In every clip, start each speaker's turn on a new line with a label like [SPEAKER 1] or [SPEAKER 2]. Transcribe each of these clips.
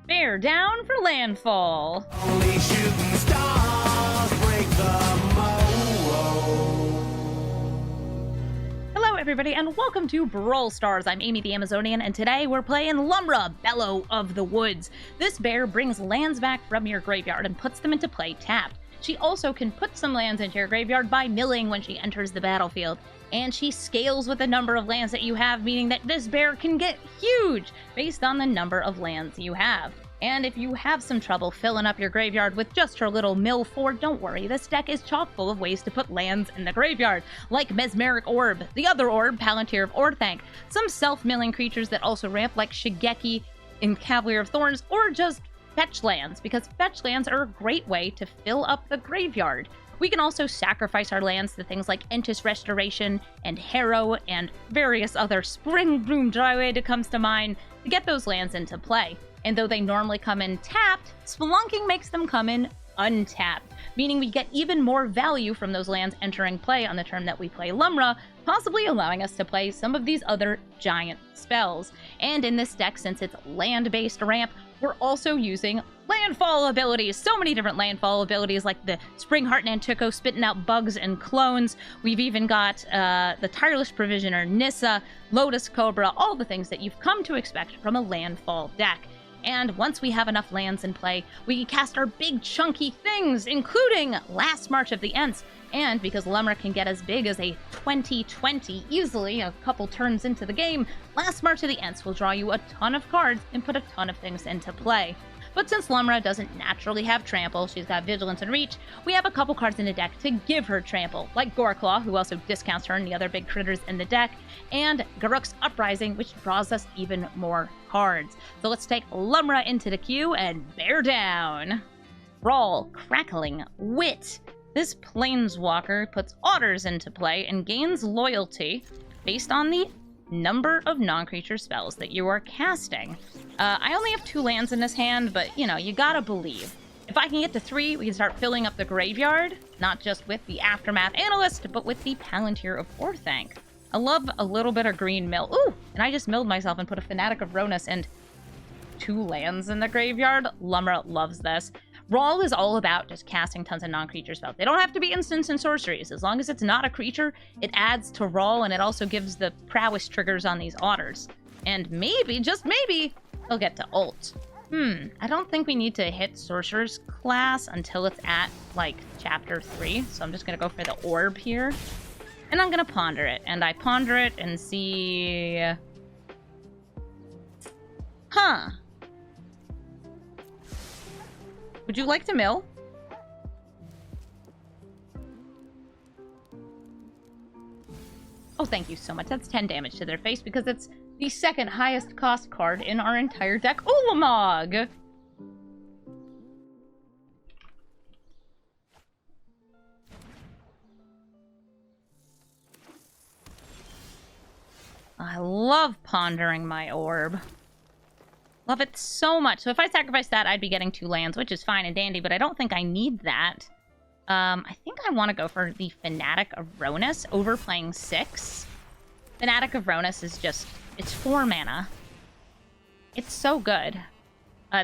[SPEAKER 1] Bear down for landfall.
[SPEAKER 2] Only shooting stars break the mold.
[SPEAKER 1] Hello everybody and welcome to Brawl Stars. I'm Amy the Amazonian and today we're playing Lumra, Bellow of the Woods. This bear brings lands back from your graveyard and puts them into play tapped. She also can put some lands into your graveyard by milling when she enters the battlefield. And she scales with the number of lands that you have, meaning that this bear can get huge based on the number of lands you have. And if you have some trouble filling up your graveyard with just her little mill fort, don't worry, this deck is chock full of ways to put lands in the graveyard, like Mesmeric Orb, the other orb, Palantir of Orthanc, some self-milling creatures that also ramp like Shigeki in Cavalier of Thorns, or just fetch lands, because fetch lands are a great way to fill up the graveyard. We can also sacrifice our lands to things like Entis Restoration and Harrow and various other Spring Bloom Dryad comes to mind to get those lands into play. And though they normally come in tapped, Spelunking makes them come in untapped, meaning we get even more value from those lands entering play on the turn that we play Lumra, possibly allowing us to play some of these other giant spells. And in this deck, since it's land-based ramp, we're also using landfall abilities. So many different landfall abilities, like the Spring Heart Nantuko spitting out bugs and clones. We've even got the Tireless Provisioner, Nissa, Lotus Cobra, all the things that you've come to expect from a landfall deck. And once we have enough lands in play, we can cast our big chunky things, including Last March of the Ents. And because Lumra can get as big as a 20/20 easily a couple turns into the game, Last March of the Ents will draw you a ton of cards and put a ton of things into play. But since Lumra doesn't naturally have Trample, she's got Vigilance and Reach, we have a couple cards in the deck to give her Trample, like Goreclaw, who also discounts her and the other big critters in the deck, and Garruk's Uprising, which draws us even more cards. So let's take Lumra into the queue and bear down. Brawl, Crackling Wit. This Planeswalker puts Otters into play and gains loyalty based on the number of non-creature spells that you are casting. I only have 2 lands in this hand, but, you know, you gotta believe. If I can get to 3, we can start filling up the graveyard, not just with the Aftermath Analyst, but with the Palantir of Orthanc. I love a little bit of green mill. Ooh, and I just milled myself and put a Fanatic of Ronus and 2 lands in the graveyard. Lumra loves this. Brawl is all about just casting tons of non-creature spells. They don't have to be instants and sorceries. As long as it's not a creature, it adds to Brawl, and it also gives the prowess triggers on these Otters. And maybe, just maybe, they'll get to ult. I don't think we need to hit Sorcerer's class until it's at, like, Chapter 3. So I'm just going to go for the Orb here. And I'm going to ponder it. And I ponder it and see... Huh. Would you like to mill? Oh, thank you so much. That's 10 damage to their face because it's the second highest cost card in our entire deck. Ulamog! I love pondering my orb. Love it so much. So if I sacrifice that, I'd be getting 2 lands, which is fine and dandy, but I don't think I need that. I think I want to go for the Fanatic of Ronus over playing 6. Fanatic of Ronus is just... it's 4 mana. It's so good.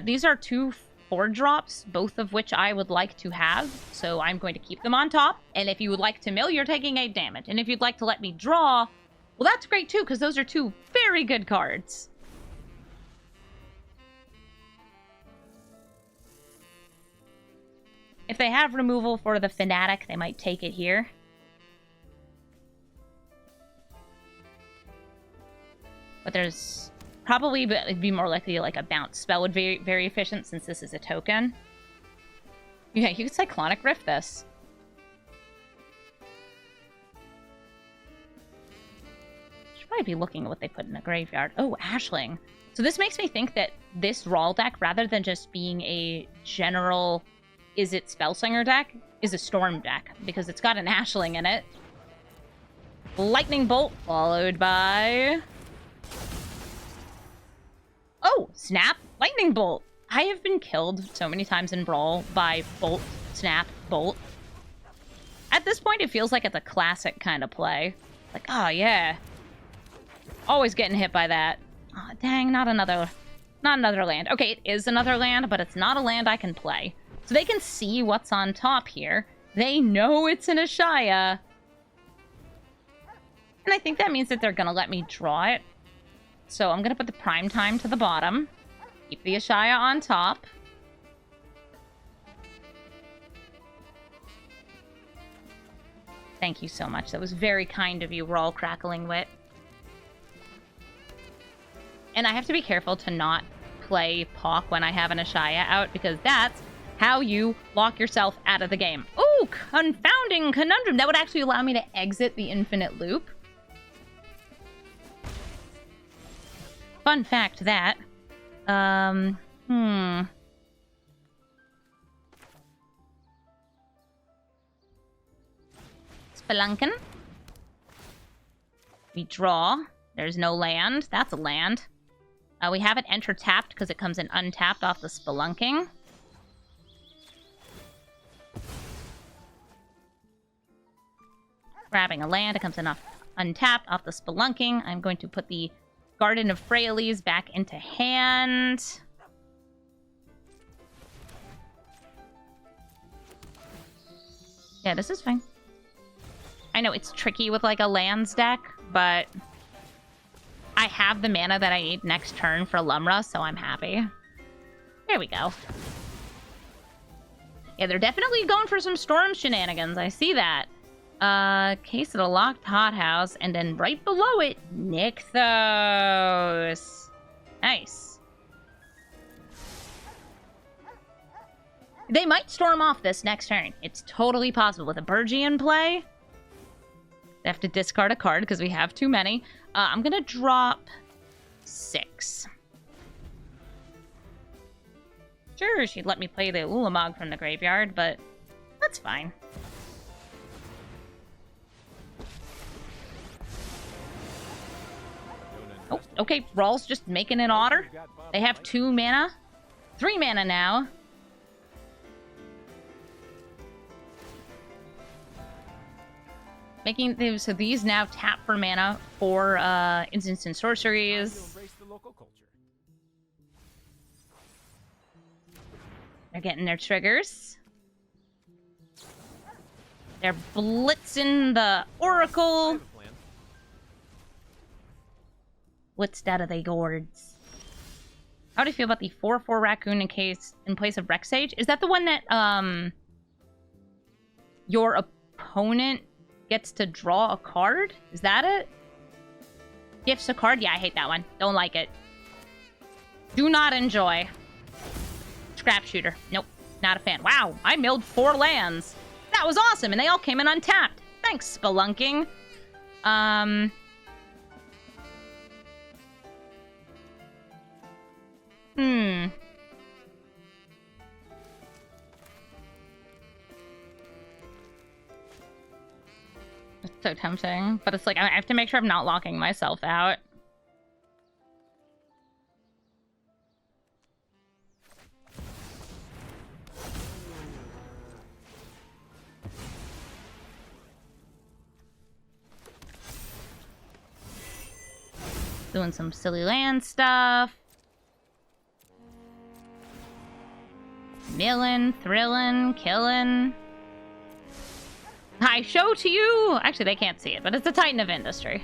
[SPEAKER 1] These are 2 4-drops, both of which I would like to have, so I'm going to keep them on top. And if you would like to mill, you're taking 8 damage. And if you'd like to let me draw, well, that's great too, because those are 2 very good cards. If they have removal for the Fanatic, they might take it here. But there's probably, but it'd be more likely like a bounce spell would be very efficient since this is a token. Yeah, you could Cyclonic Rift this. Should probably be looking at what they put in the graveyard. Oh, Ashling. So this makes me think that this Brawl deck, rather than just being a general... is it Spellslinger deck, is a Storm deck, because it's got an Ashling in it. Lightning Bolt, followed by... oh, Snap, Lightning Bolt. I have been killed so many times in Brawl by Bolt, Snap, Bolt. At this point, it feels like it's a classic kind of play. Like, oh yeah. Always getting hit by that. Oh, dang, not another Not another land. Okay, it is another land, but it's not a land I can play. So they can see what's on top here. They know it's an Ashaya. And I think that means that they're going to let me draw it. So I'm going to put the prime time to the bottom. Keep the Ashaya on top. Thank you so much. That was very kind of you, Brawl, Crackling Wit. And I have to be careful to not play Poq when I have an Ashaya out, because that's how you lock yourself out of the game. Ooh, confounding conundrum. That would actually allow me to exit the infinite loop. Fun fact that. Spelunkin. We draw. There's no land. That's a land. We have it enter tapped because it comes in untapped off the Spelunking. Grabbing a land, it comes in untapped off the Spelunking. I'm going to put the Garden of Freyalise back into hand. Yeah, this is fine. I know it's tricky with like a lands deck, but I have the mana that I need next turn for Lumra, so I'm happy. There we go. Yeah, they're definitely going for some storm shenanigans. I see that. Case of the locked hothouse, and then right below it, Nykthos. Nice. They might storm off this next turn. It's totally possible. With a Burgie in play, they have to discard a card because we have too many. I'm gonna drop 6. Sure, she'd let me play the Ulamog from the graveyard, but that's fine. Oh, okay, Brawl's just making an order. They have 2 mana. 3 mana now. Making so these now tap for mana for instants and sorceries. They're getting their triggers. They're blitzing the Oracle. Blitzed out of the gourds. How do you feel about the 4/4 raccoon in place of Rex Sage? Is that the one that your opponent gets to draw a card? Is that it? Gifts a card? Yeah, I hate that one. Don't like it. Do not enjoy. Scrap shooter. Nope. Not a fan. Wow, I milled 4 lands. That was awesome, and they all came in untapped. Thanks, Spelunking. It's so tempting, but it's like I have to make sure I'm not locking myself out. Doing some silly land stuff. Milling, thrilling, killing. I show to you! Actually, they can't see it, but it's a Titan of Industry.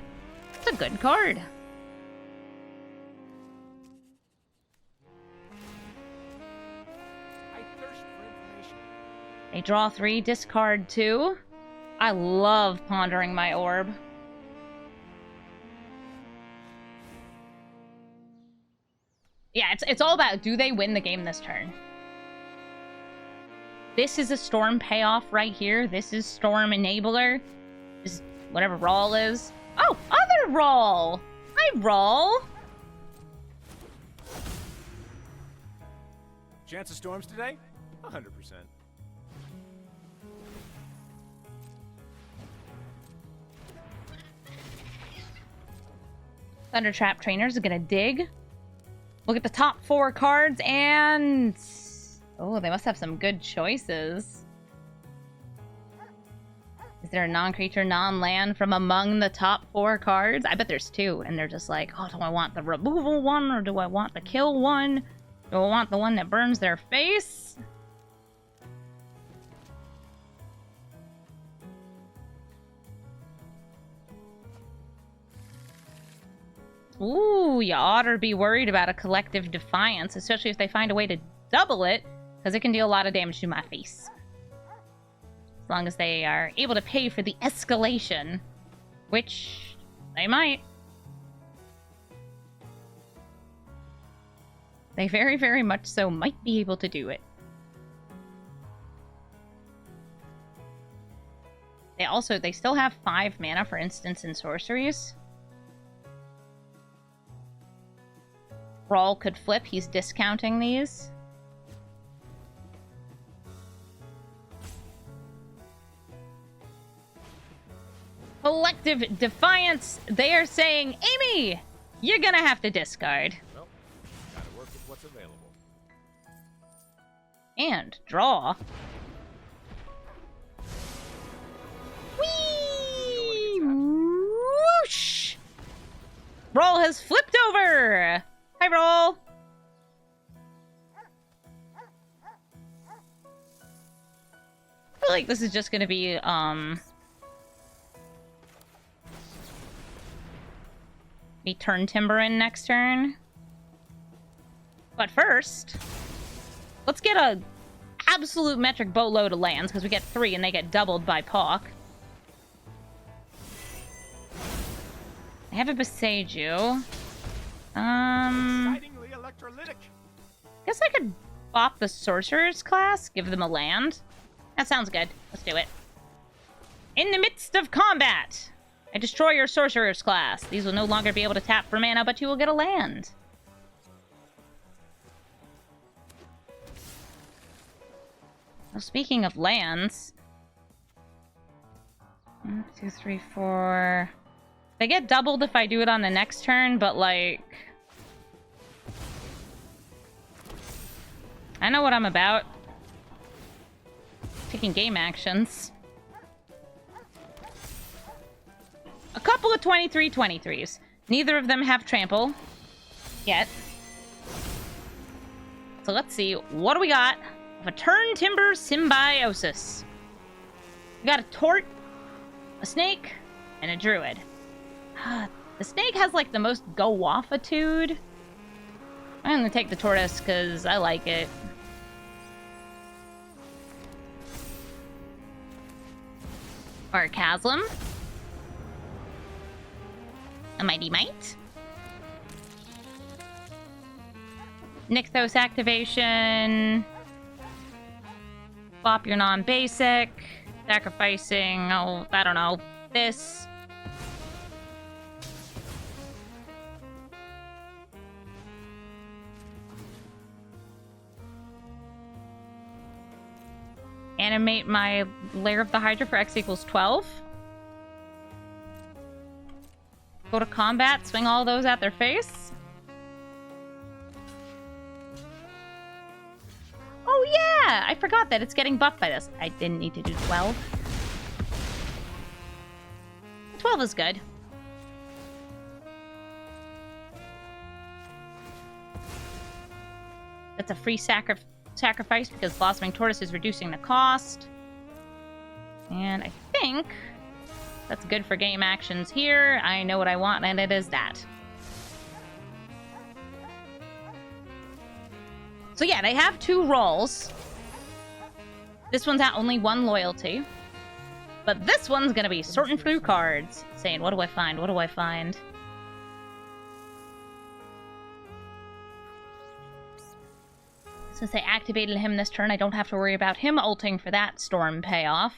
[SPEAKER 1] It's a good card.
[SPEAKER 2] I thirst for information.
[SPEAKER 1] They draw 3, discard 2. I love pondering my orb. Yeah, it's all about, do they win the game this turn? This is a Storm payoff right here. This is Storm enabler. This is whatever Brawl is. Oh, other Brawl! Hi, Brawl!
[SPEAKER 2] Chance of storms today? 100%.
[SPEAKER 1] Thunder Trap Trainers are gonna dig. Look at the top 4 cards and... oh, they must have some good choices. Is there a non-creature, non-land from among the top 4 cards? I bet there's 2, and they're just like, oh, do I want the removal one, or do I want the kill one? Do I want the one that burns their face? Ooh, you oughter be worried about a collective defiance, especially if they find a way to double it, because it can deal a lot of damage to my face. As long as they are able to pay for the escalation, which they might. They very, very much so might be able to do it. They still have 5 mana for instants and sorceries. Brawl could flip, he's discounting these. Collective Defiance, they are saying, Amy, you're gonna have to discard.
[SPEAKER 2] Well, gotta work with what's available.
[SPEAKER 1] And draw. Whee! Whoosh! Brawl has flipped over! Hi, Brawl! I feel like this is just gonna be, me turn Timber in next turn. But first, let's get a absolute metric boatload of lands, because we get 3 and they get doubled by Poq. I have a Beseiju.
[SPEAKER 2] Excitingly electrolytic.
[SPEAKER 1] Guess I could bop the Sorcerer's class, give them a land. That sounds good. Let's do it. In the midst of combat, I destroy your Sorcerer's class. These will no longer be able to tap for mana, but you will get a land. Well, speaking of lands... 1, 2, 3, 4... They get doubled if I do it on the next turn, but like... I know what I'm about. Taking game actions. A couple of 23/23s. Neither of them have trample yet. So let's see. What do we got? A Turn Timber Symbiosis. We got a Tort, a Snake, and a Druid. The Snake has like the most go-offitude. I'm gonna take the Tortoise because I like it. Or a Chasm. A Mighty Might. Nykthos activation. Flop your non-basic. Sacrificing, oh, I don't know, this. Animate my Lair of the Hydra for X equals 12. Go to combat, swing all those at their face. Oh yeah! I forgot that it's getting buffed by this. I didn't need to do 12. 12 is good. That's a free sacrifice because Blossoming Tortoise is reducing the cost. And I think that's good for game actions here. I know what I want, and it is that. So yeah, they have 2 rolls. This one's at only 1 loyalty. But this one's gonna be sorting through cards. Saying, what do I find? What do I find? Since I activated him this turn, I don't have to worry about him ulting for that storm payoff.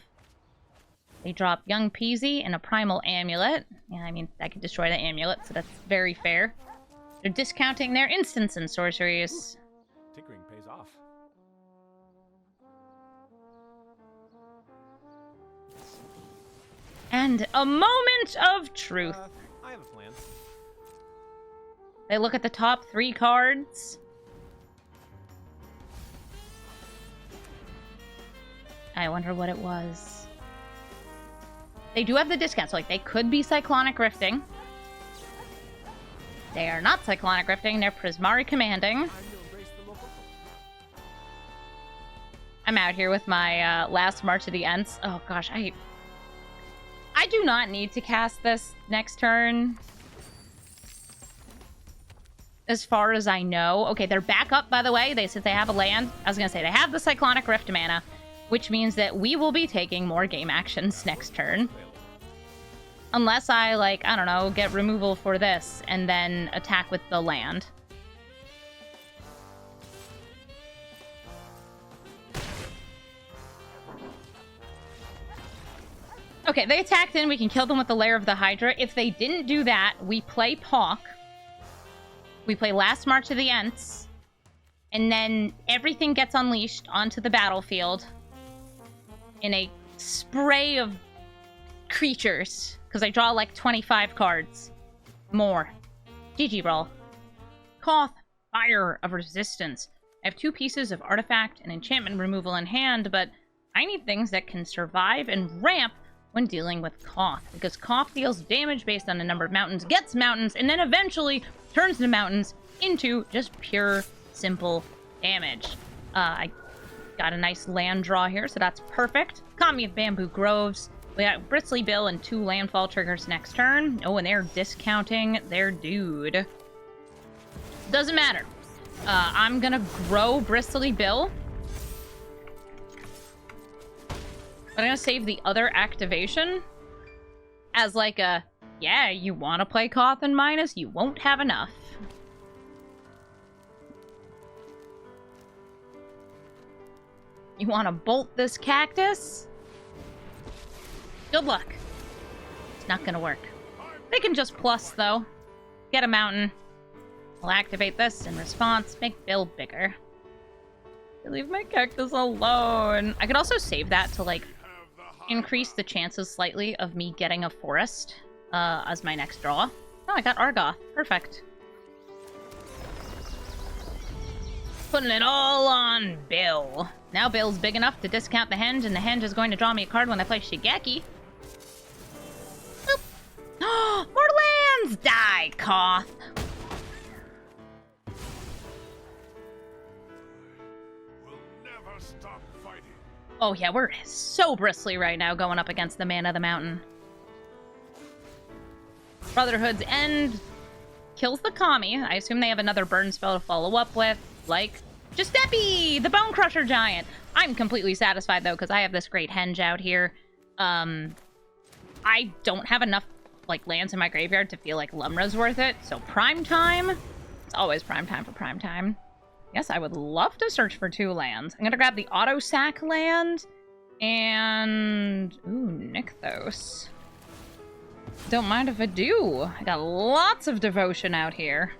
[SPEAKER 1] They drop Young Peasy and a Primal Amulet. Yeah, I mean, I could destroy the amulet, so that's very fair. They're discounting their instants and sorceries.
[SPEAKER 2] Tinkering pays off.
[SPEAKER 1] And a moment of truth.
[SPEAKER 2] I have a plan.
[SPEAKER 1] They look at the top 3 cards. I wonder what it was. They do have the discount, so like they could be Cyclonic Rifting. They are not Cyclonic Rifting, they're Prismari Commanding. I'm out here with my last March of the Ents. Oh gosh, I do not need to cast this next turn. As far as I know. Okay, they're back up, by the way. Since they have a land. I was gonna say, they have the Cyclonic Rift mana, which means that we will be taking more game actions next turn. Unless I, like, I don't know, get removal for this and then attack with the land. Okay, they attacked in. We can kill them with the Lair of the Hydra. If they didn't do that, we play Poq. We play Last March of the Ents. And then everything gets unleashed onto the battlefield in a spray of creatures. Because I draw like 25 cards. More. GG Brawl. Koth, Fire of Resistance. I have 2 pieces of artifact and enchantment removal in hand, but I need things that can survive and ramp when dealing with Koth, because Koth deals damage based on a number of mountains, gets mountains, and then eventually turns the mountains into just pure, simple damage. I got a nice land draw here, so that's perfect. Kami of Bamboo Groves. We got Bristly Bill and 2 landfall triggers next turn. Oh, and they're discounting their dude. Doesn't matter. I'm gonna grow Bristly Bill. I'm gonna save the other activation as like a, yeah, you want to play Koth and minus, you won't have enough. You want to bolt this cactus? Good luck. It's not gonna work. They can just plus, though. Get a mountain. I'll activate this in response. Make Bill bigger. Leave my cactus alone. I could also save that to, like, increase the chances slightly of me getting a forest as my next draw. Oh, I got Argoth. Perfect. Putting it all on Bill. Now Bill's big enough to discount the Henge, and the Henge is going to draw me a card when I play Shigeki. Boop. More lands! Die, Koth! Oh yeah, we're so bristly right now going up against the Man of the Mountain. Brotherhood's End kills the Kami. I assume they have another burn spell to follow up with, like Giuseppe, the Bone Crusher Giant. I'm completely satisfied, though, because I have this great Henge out here. I don't have enough, like, lands in my graveyard to feel like Lumra's worth it, so prime time. It's always prime time for prime time. Yes, I would love to search for 2 lands. I'm gonna grab the Auto-Sack land and... ooh, Nykthos. Don't mind if I do. I got lots of devotion out here.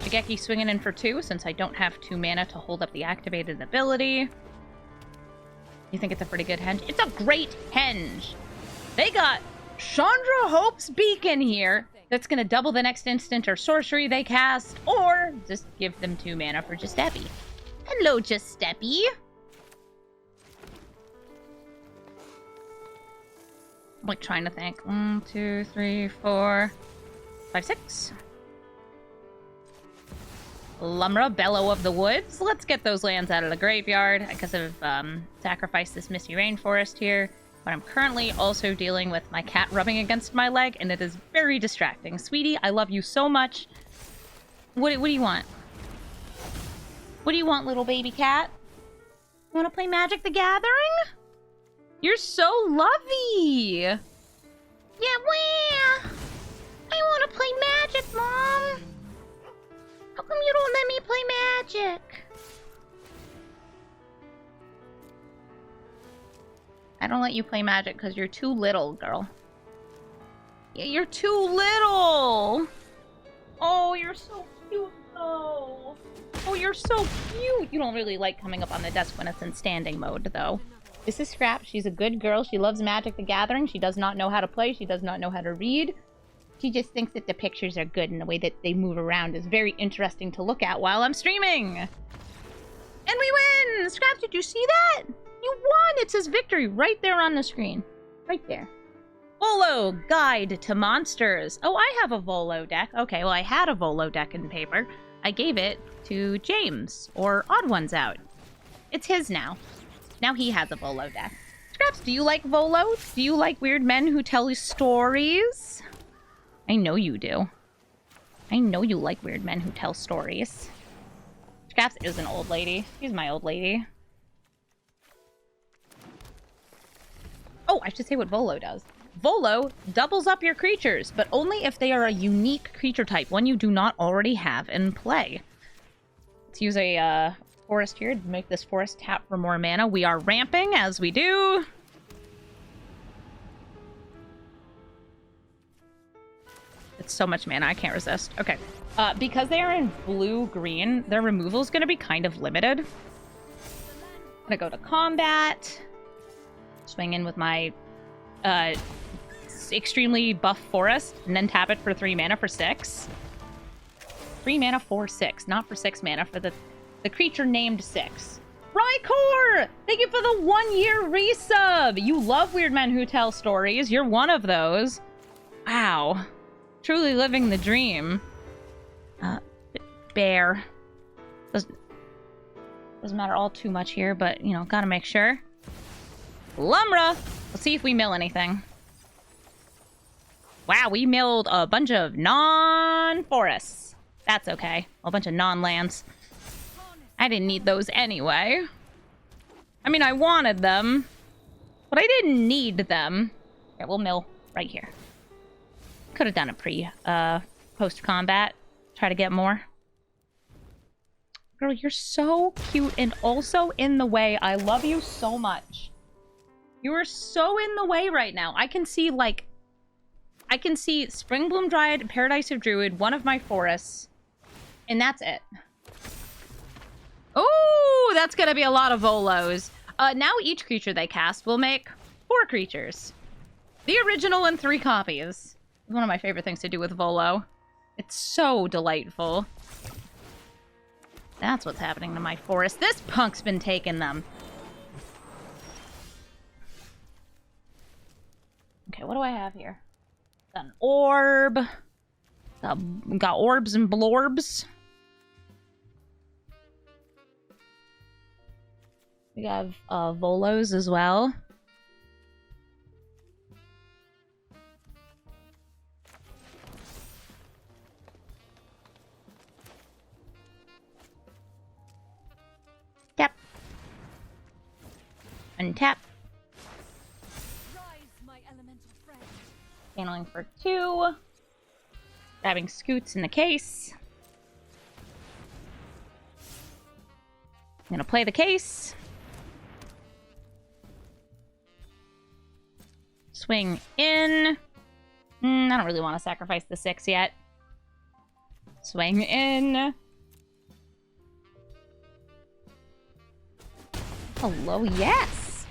[SPEAKER 1] Shigeki swinging in for 2 since I don't have 2 mana to hold up the activated ability. You think it's a pretty good Henge? It's a great Henge! They got Chandra Hope's Beacon here. That's going to double the next instant or sorcery they cast, or just give them 2 mana for Giuseppe. Hello, Giuseppe. I'm like trying to think. 1, 2, 3, 4, 5, 6. Lumra, Bellow of the Woods. Let's get those lands out of the graveyard. I guess I've sacrificed this Misty Rainforest here. But I'm currently also dealing with my cat rubbing against my leg, and it is very distracting. Sweetie, I love you so much. What do you want? What do you want, little baby cat? You want to play Magic the Gathering? You're so lovey! Yeah, wah! I want to play Magic, Mom! How come you don't let me play Magic? I don't let you play Magic because you're too little, girl. Yeah, you're too little! Oh, you're so cute, though. Oh, you're so cute! You don't really like coming up on the desk when it's in standing mode, though. This is Scrap. She's a good girl. She loves Magic the Gathering. She does not know how to play. She does not know how to read. She just thinks that the pictures are good and the way that they move around is very interesting to look at while I'm streaming. And we win! Scrap, did you see that? You won! It says victory right there on the screen. Right there. Volo, Guide to Monsters. Oh, I have a Volo deck. Okay, well, I had a Volo deck in paper. I gave it to James, or Odd Ones Out. It's his now. Now he has a Volo deck. Scraps, do you like Volo? Do you like weird men who tell you stories? I know you do. I know you like weird men who tell stories. Scraps is an old lady. She's my old lady. Oh, I should say what Volo does. Volo doubles up your creatures, but only if they are a unique creature type, one you do not already have in play. Let's use a forest here to make this forest tap for more mana. We are ramping as we do. It's so much mana, I can't resist. Okay. Because they are in blue-green, their removal is going to be kind of limited. I'm going to go to combat. Swing in with my extremely buff forest, and then tap it for 3 mana for 6. 3 mana for 6, not for 6 mana, for the creature named 6. Rykor! Thank you for the 1-year resub! You love weird men who tell stories. You're one of those. Wow. Truly living the dream. Bear. Doesn't matter all too much here, but, you know, gotta make sure. Lumra! Let's see if we mill anything. Wow, we milled a bunch of non-forests. That's okay. A bunch of non-lands. I didn't need those anyway. I mean, I wanted them, but I didn't need them. Okay, we'll mill right here. Could have done a post-combat. Try to get more. Girl, you're so cute and also in the way. I love you so much. You are so in the way right now. I can see, like... I can see Springbloom Dryad, Paradise of Druid, one of my forests, and that's it. Oh, that's gonna be a lot of Volos. Now each creature they cast will make 4 creatures. The original and 3 copies. It's one of my favorite things to do with Volo. It's so delightful. That's what's happening to my forest. This punk's been taking them. Okay, what do I have here? Got an orb. Got orbs and blorbs. We have Volos as well. Tap. Untap. Channeling for 2. Grabbing Scoots in the case. I'm gonna play the case. Swing in. I don't really want to sacrifice the 6 yet. Swing in. Hello, yes!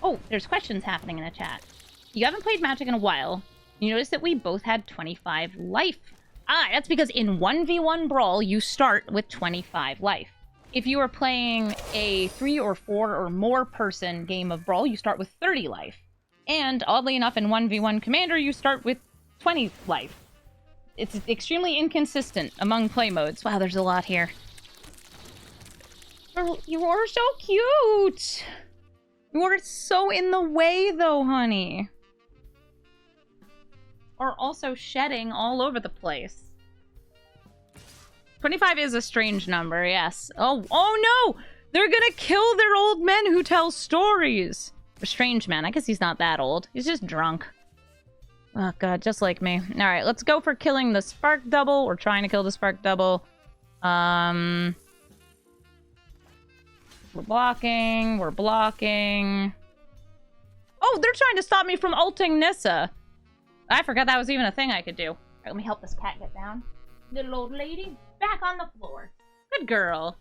[SPEAKER 1] Oh, there's questions happening in the chat. You haven't played Magic in a while. You notice that we both had 25 life. Ah, that's because in 1v1 Brawl, you start with 25 life. If you are playing a 3 or 4 or more person game of Brawl, you start with 30 life. And oddly enough, in 1v1 Commander, you start with 20 life. It's extremely inconsistent among play modes. Wow, there's a lot here. You are so cute! You are so in the way, though, honey. Are also shedding all over the place. 25 is a strange number, yes. Oh no! They're gonna kill their old men who tell stories! Or strange men. I guess he's not that old. He's just drunk. Oh god, just like me. Alright, let's go for killing the Spark Double. We're trying to kill the Spark Double. We're blocking. We're blocking. Oh, they're trying to stop me from ulting Nissa. I forgot that was even a thing I could do. All right, let me help this cat get down. Little old lady, back on the floor. Good girl.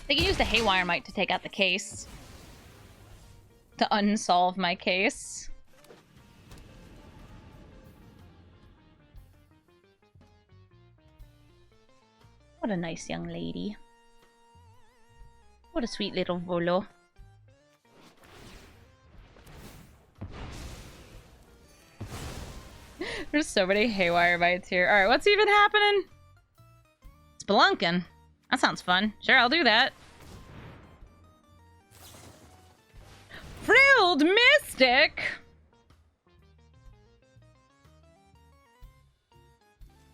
[SPEAKER 1] They can use the Haywire Might to take out the case. To unsolve my case. What a nice young lady. What a sweet little Volo. There's so many haywire bites here. Alright, what's even happening? Spelunking. That sounds fun. Sure, I'll do that. Frilled Mystic!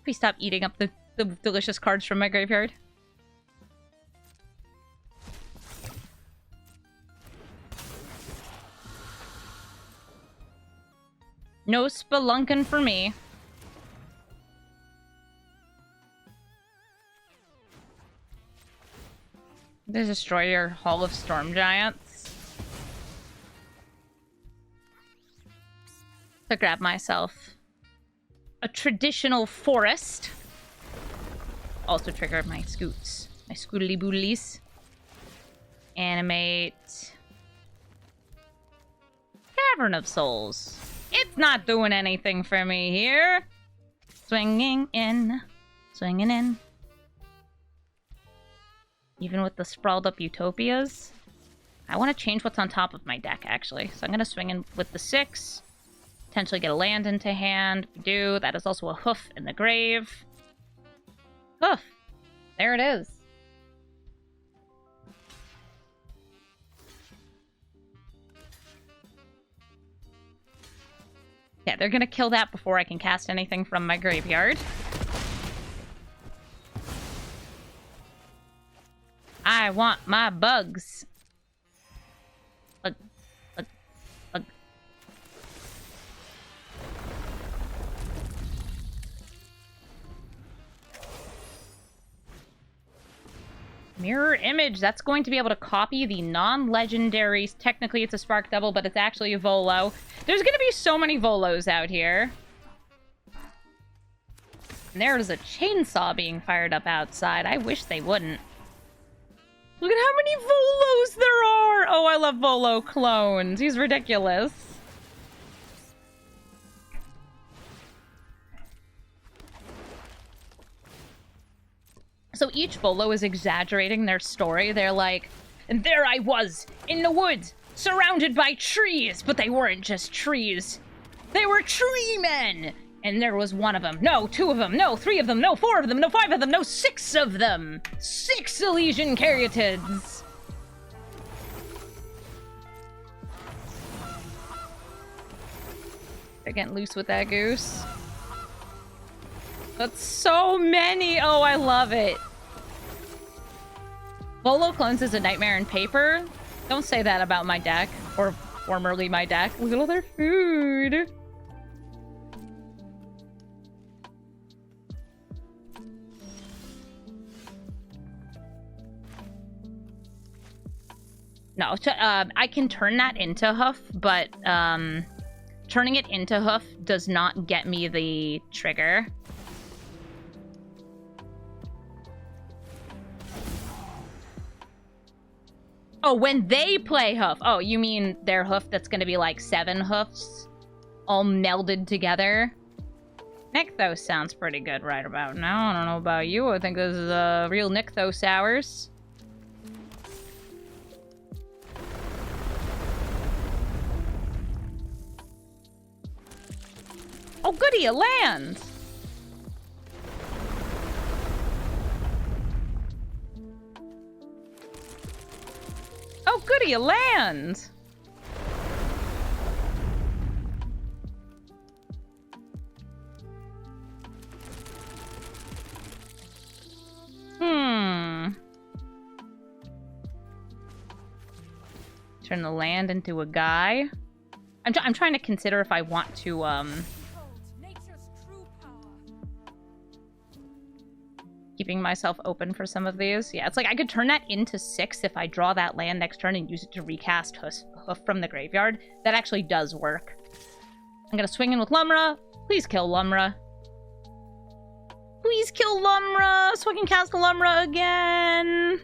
[SPEAKER 1] Please stop eating up the delicious cards from my graveyard. No spelunking for me. They destroy your Hall of Storm Giants. To grab myself a traditional forest. Also trigger my scoots. My scootly boodlies. Animate. Cavern of Souls. It's not doing anything for me here. Swinging in. Swinging in. Even with the sprawled up utopias. I want to change what's on top of my deck, actually. So I'm going to swing in with the 6. Potentially get a land into hand. If we do, that is also a hoof in the grave. Hoof. There it is. Yeah, they're gonna kill that before I can cast anything from my graveyard. I want my bugs. Bug. Bug. Bug. Mirror Image. That's going to be able to copy the non-legendaries. Technically, it's a Spark Double, but it's actually a Volo. There's going to be so many Volos out here. And there's a chainsaw being fired up outside. I wish they wouldn't. Look at how many Volos there are! Oh, I love Volo clones. He's ridiculous. So each Volo is exaggerating their story. They're like, and there I was, in the woods, surrounded by trees, but they weren't just trees. They were tree men! And there was one of them. No, 2 of them. No, 3 of them. No, 4 of them. No, 5 of them. No, 6 of them. 6 Elysian Caryatids. They're getting loose with that goose. That's so many. Oh, I love it. Volo clones is a nightmare in paper. Don't say that about my deck, or formerly my deck. Look at all their food. No, I can turn that into hoof, but turning it into hoof does not get me the trigger. Oh, when they play hoof. Oh, you mean their hoof that's going to be like 7 hoofs all melded together? Nykthos sounds pretty good right about now. I don't know about you. I think this is a real Nykthos hours. Oh, goody, a land! Oh, goody, a land! Turn the land into a guy. I'm trying to consider if I want to, keeping myself open for some of these. Yeah, it's like I could turn that into 6 if I draw that land next turn and use it to recast Hoof from the graveyard. That actually does work. I'm gonna swing in with Lumra. Please kill Lumra. Please kill Lumra so I can cast Lumra again.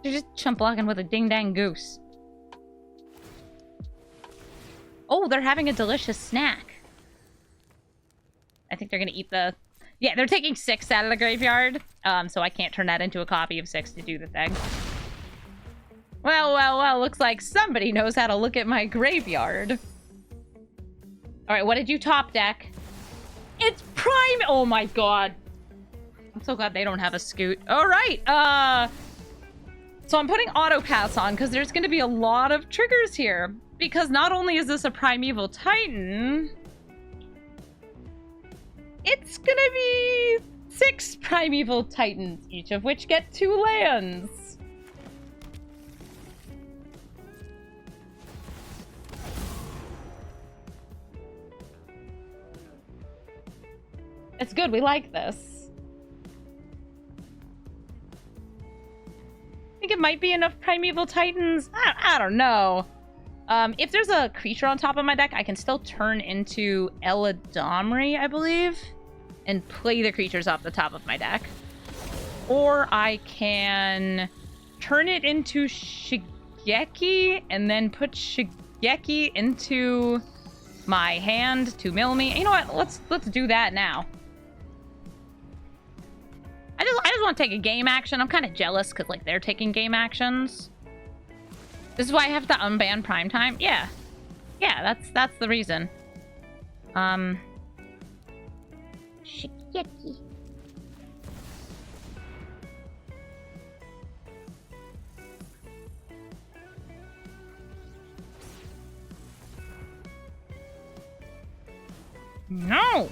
[SPEAKER 1] You're just chump blocking with a ding-dang goose. Oh, they're having a delicious snack. I think they're gonna eat the... Yeah, they're taking 6 out of the graveyard. So I can't turn that into a copy of 6 to do the thing. Well, looks like somebody knows how to look at my graveyard. Alright, what did you top deck? It's Prime! Oh my god. I'm so glad they don't have a Scoot. Alright, so I'm putting Auto Pass on because there's going to be a lot of triggers here. Because not only is this a Primeval Titan, it's going to be 6 Primeval Titans, each of which get 2 lands. It's good, we like this. I think it might be enough Primeval Titans. I don't know. If there's a creature on top of my deck, I can still turn into Eladamri, I believe, and play the creatures off the top of my deck. Or I can turn it into Shigeki and then put Shigeki into my hand to mill me. You know what? Let's do that now. I just want to take a game action. I'm kind of jealous because like they're taking game actions. This is why I have to unban Primetime. Yeah, that's the reason. Shigeki. No!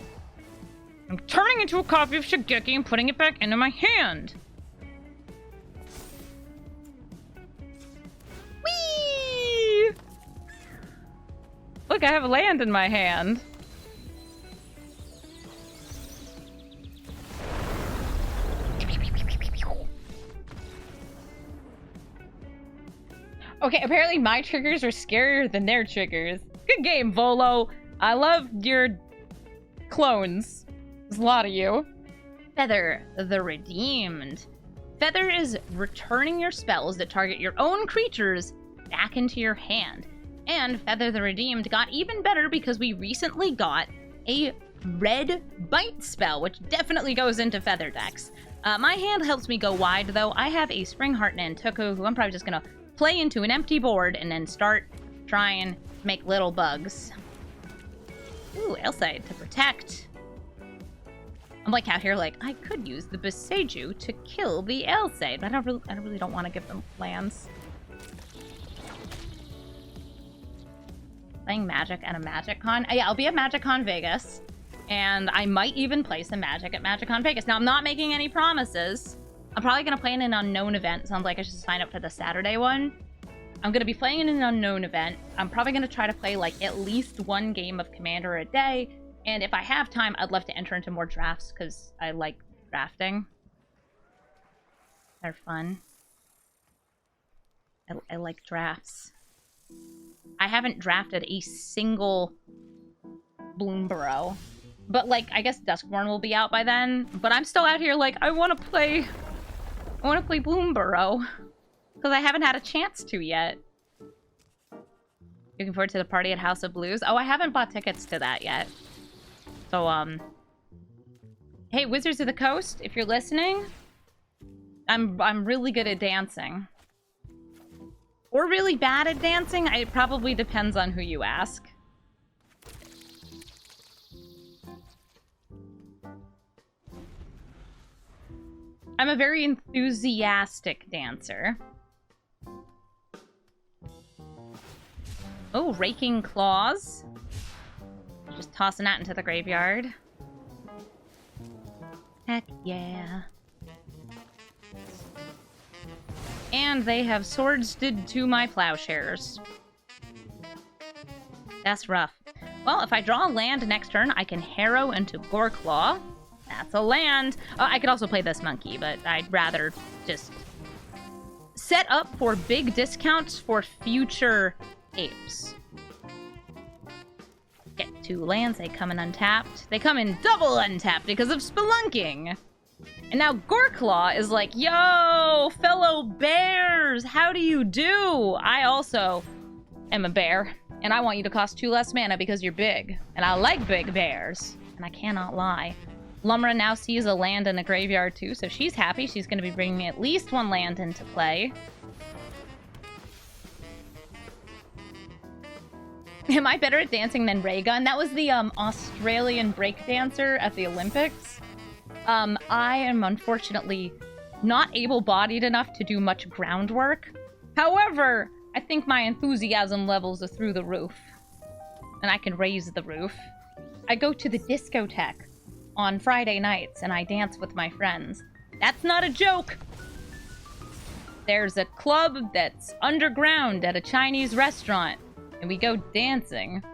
[SPEAKER 1] I'm turning into a copy of Shigeki and putting it back into my hand. Whee! Look, I have a land in my hand. Okay, apparently my triggers are scarier than their triggers. Good game, Volo. I love your clones. There's a lot of you. Feather the Redeemed. Feather is returning your spells that target your own creatures back into your hand. And Feather the Redeemed got even better because we recently got a red bite spell, which definitely goes into Feather decks. My hand helps me go wide, though. I have a Springheart Nantuko, who I'm probably just going to play into an empty board and then start trying to make little bugs. Ooh, Elside to protect. I'm like out here like, I could use the Boseiju to kill the Elside, but I really don't want to give them lands. Playing Magic at a MagicCon. Yeah, I'll be at MagicCon Vegas, and I might even play some Magic at MagicCon Vegas. Now, I'm not making any promises. I'm probably going to play in an unknown event. Sounds like I should sign up for the Saturday one. I'm going to be playing in an unknown event. I'm probably going to try to play like at least 1 game of Commander a day. And if I have time, I'd love to enter into more drafts because I like drafting. They're fun. I like drafts. I haven't drafted a single Bloomburrow. But like, I guess Duskborn will be out by then. But I'm still out here like, I want to play Bloomburrow. Because I haven't had a chance to yet. Looking forward to the party at House of Blues. Oh, I haven't bought tickets to that yet. So, hey, Wizards of the Coast, if you're listening, I'm really good at dancing. Or really bad at dancing. It probably depends on who you ask. I'm a very enthusiastic dancer. Oh, Raking Claws. Just tossing that into the graveyard. Heck yeah. And they have swords to my plowshares. That's rough. Well, if I draw a land next turn, I can Harrow into Goreclaw. That's a land. I could also play this monkey, but I'd rather just set up for big discounts for future apes. Get 2 lands, they come in untapped. They come in double untapped because of Spelunking. And now Goreclaw is like, yo, fellow bears, how do you do? I also am a bear. And I want you to cost 2 less mana because you're big. And I like big bears. And I cannot lie. Lumra now sees a land in a graveyard too, so she's happy. She's going to be bringing at least 1 land into play. Am I better at dancing than Raygun? That was the Australian breakdancer at the Olympics. I am unfortunately not able-bodied enough to do much groundwork. However, I think my enthusiasm levels are through the roof. And I can raise the roof. I go to the discotheque on Friday nights and I dance with my friends. That's not a joke! There's a club that's underground at a Chinese restaurant. And we go dancing.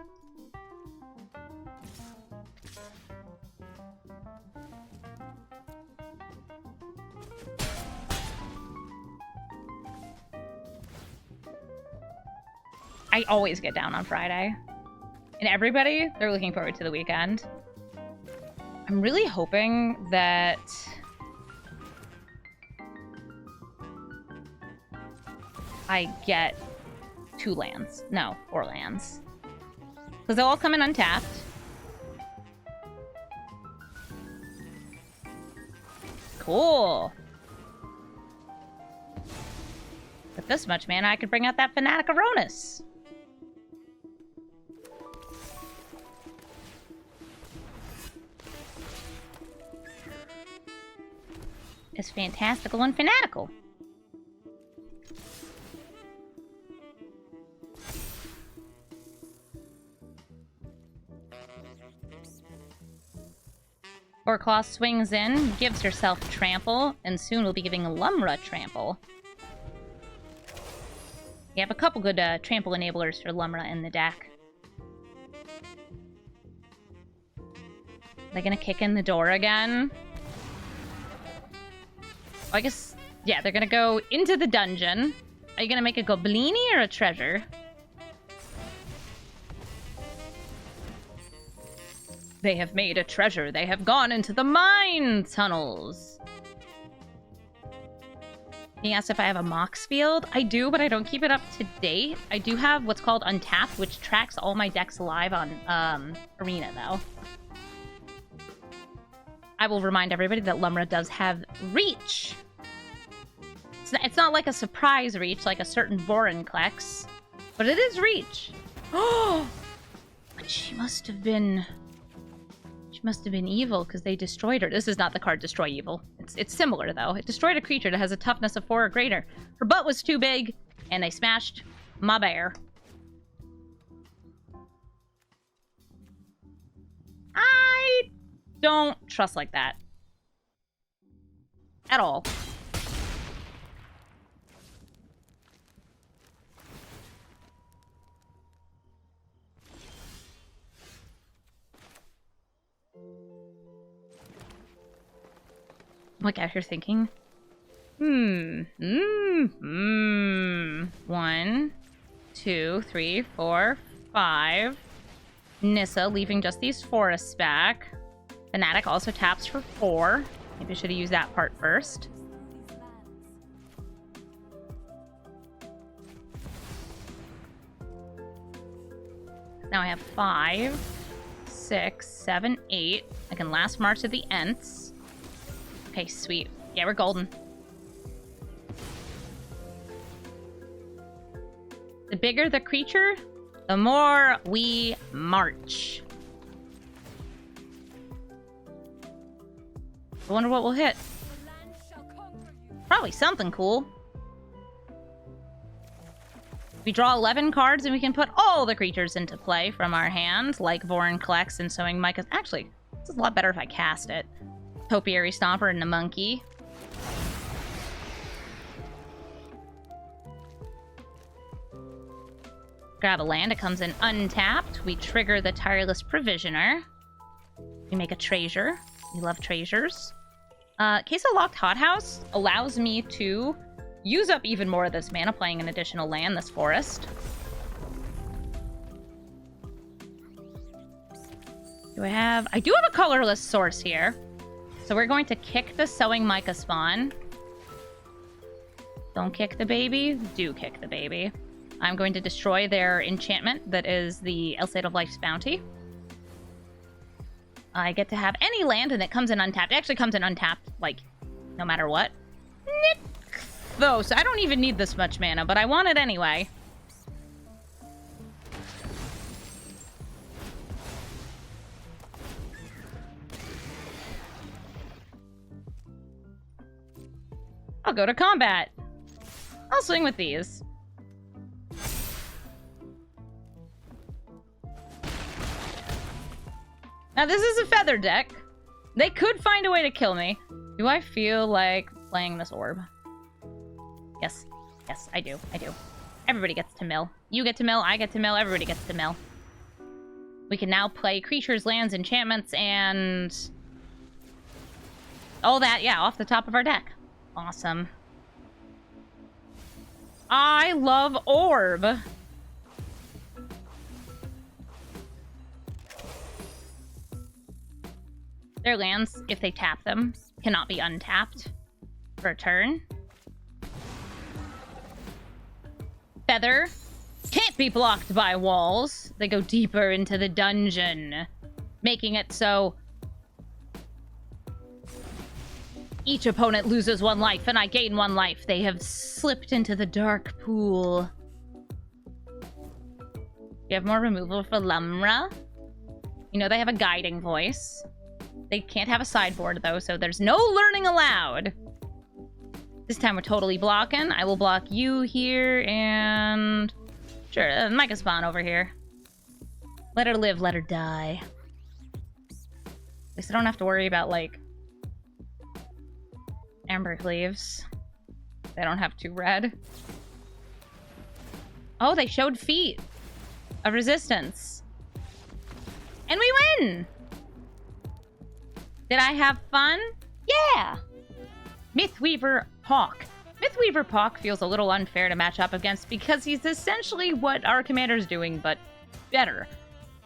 [SPEAKER 1] I always get down on Friday. And everybody, they're looking forward to the weekend. I'm really hoping that... I get 2 lands. No, 4 lands. Because they'll all come in untapped. Cool. With this much mana, I could bring out that Fanatic Aronis. It's fantastical and fanatical. Orclaw swings in, gives herself Trample, and soon we'll be giving Lumra Trample. You have a couple good Trample enablers for Lumra in the deck. They're gonna kick in the door again. I guess, yeah, they're gonna go into the dungeon. Are you gonna make a Goblini or a treasure? They have made a treasure. They have gone into the mine tunnels. He asked if I have a Mox field. I do, but I don't keep it up to date. I do have what's called Untapped, which tracks all my decks live on Arena, though. I will remind everybody that Lumra does have Reach. It's not like a surprise Reach, like a certain Vorinclex, but it is Reach. Oh! But she must have been evil because they destroyed her. This is not the card Destroy Evil. It's similar, though. It destroyed a creature that has a toughness of 4 or greater. Her butt was too big, and they smashed my bear. I don't trust like that. At all. I'm like out here thinking, 1, 2, 3, 4, 5. Nissa leaving just these forests back. Fanatic also taps for 4. Maybe I should have used that part first. Now I have 5, 6, 7, 8. I can last march to the Ents. Okay, sweet. Yeah, we're golden. The bigger the creature, the more we march. I wonder what we'll hit. Probably something cool. We draw 11 cards and we can put all the creatures into play from our hand, like Vorinclex and Sowing Micahs. Actually, this is a lot better if I cast it. Topiary Stomper and a monkey. Grab a land, it comes in untapped. We trigger the Tireless Provisioner. We make a treasure. We love treasures. Case of Locked Hothouse allows me to use up even more of this mana, playing an additional land, this forest. I do have a colorless source here. So we're going to kick the Sowing Micah spawn. Don't kick the baby. Do kick the baby. I'm going to destroy their enchantment that is the Elsate of Life's Bounty. I get to have any land, and it comes in untapped. It actually comes in untapped, like, no matter what. Though, so I don't even need this much mana, but I want it anyway. I'll go to combat. I'll swing with these. Now, this is a feather deck. They could find a way to kill me. Do I feel like playing this orb? Yes. Yes, I do. I do. Everybody gets to mill. You get to mill, I get to mill, everybody gets to mill. We can now play creatures, lands, enchantments, and all that, yeah, off the top of our deck. Awesome. I love orb. Their lands, if they tap them, cannot be untapped for a turn. Feather can't be blocked by walls. They go deeper into the dungeon, making it so each opponent loses 1 life and I gain 1 life. They have slipped into the dark pool. You have more removal for Lumra. You know they have a guiding voice. They can't have a sideboard, though, so there's no learning allowed. This time we're totally blocking. I will block you here, and sure, Micah Spawn over here. Let her live, let her die. At least I don't have to worry about, like, Amber Cleaves. They don't have 2 red. Oh, they showed feet of resistance. And we win! Did I have fun? Yeah! Mythweaver Poq. Mythweaver Poq feels a little unfair to match up against because he's essentially what our commander's doing, but better.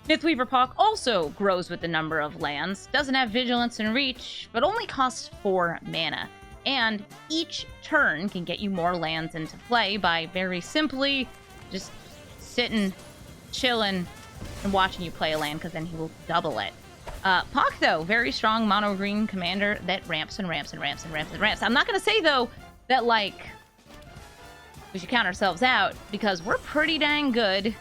[SPEAKER 1] Mythweaver Poq also grows with the number of lands, doesn't have vigilance and reach, but only costs 4 mana. And each turn can get you more lands into play by very simply just sitting, chilling, and watching you play a land, because then he will double it. Poq, though, very strong mono-green commander that ramps and ramps and ramps and ramps and ramps. I'm not going to say, though, that, like, we should count ourselves out, because we're pretty dang good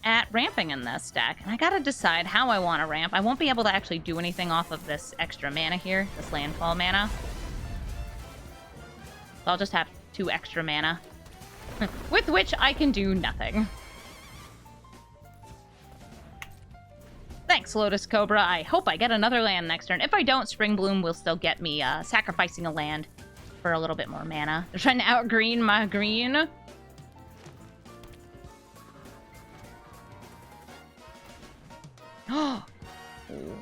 [SPEAKER 1] at ramping in this deck. And I gotta decide how I want to ramp. I won't be able to actually do anything off of this extra mana here, this landfall mana. So I'll just have 2 extra mana, with which I can do nothing. Thanks, Lotus Cobra. I hope I get another land next turn. If I don't, Spring Bloom will still get me sacrificing a land for a little bit more mana. They're trying to outgreen my green. Oh,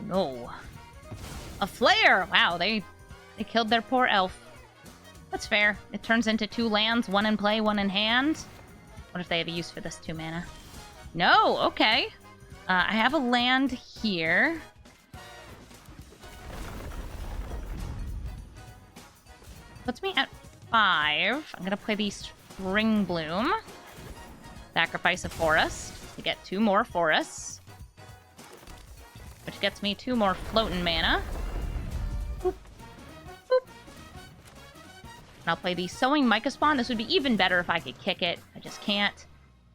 [SPEAKER 1] no. A flare! Wow, they killed their poor elf. That's fair. It turns into 2 lands, 1 in play, 1 in hand. What if they have a use for this 2 mana? No, okay. I have a land here. Puts me at 5. I'm gonna play the Spring Bloom. Sacrifice a forest to get 2 more forests. Which gets me 2 more floating mana. Boop. Boop. And I'll play the Sowing Micah Spawn. This would be even better if I could kick it. I just can't.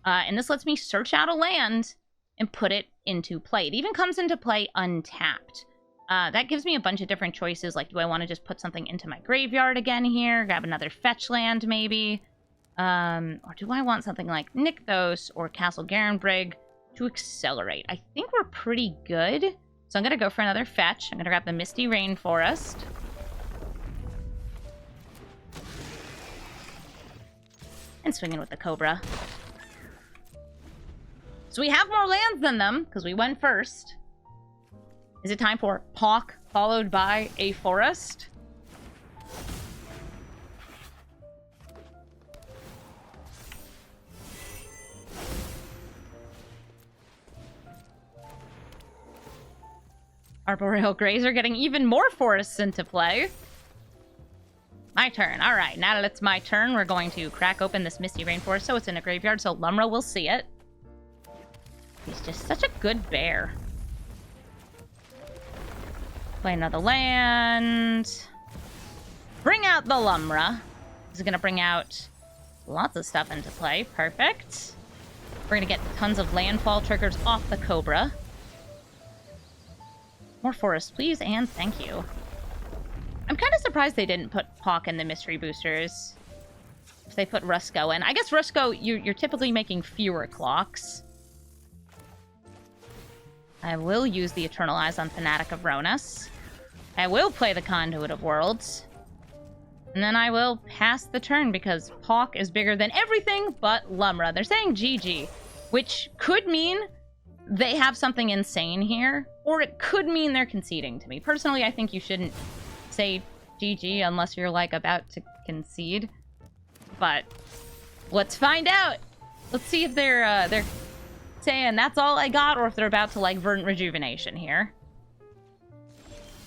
[SPEAKER 1] And this lets me search out a land and put it into play. It even comes into play untapped. That gives me a bunch of different choices, like do I want to just put something into my graveyard again here, grab another fetch land maybe, or do I want something like Nykthos or Castle Garenbrig to accelerate? I think we're pretty good, so I'm going to go for another fetch. I'm going to grab the Misty Rainforest. And swing in with the Cobra. So we have more lands than them, because we went first. Is it time for Poq, followed by a forest? Arboreal Grazer getting even more forests into play. My my turn. All right, now that it's my turn, we're going to crack open this Misty Rainforest so it's in a graveyard, so Lumra will see it. He's just such a good bear. Play another land. Bring out the Lumra. He's going to bring out lots of stuff into play. Perfect. We're going to get tons of landfall triggers off the Cobra. More forest, please, and thank you. I'm kind of surprised they didn't put Poq in the mystery boosters. If they put Rusko in. I guess Rusko, you're typically making fewer clocks. I will use the Eternalize on Fanatic of Ronus. I will play the Conduit of Worlds. And then I will pass the turn because Poq is bigger than everything but Lumra. They're saying GG, which could mean they have something insane here, or it could mean they're conceding to me. Personally, I think you shouldn't say GG unless you're, like, about to concede. But let's find out. Let's see if they're saying that's all I got, or if they're about to, like, Verdant Rejuvenation here.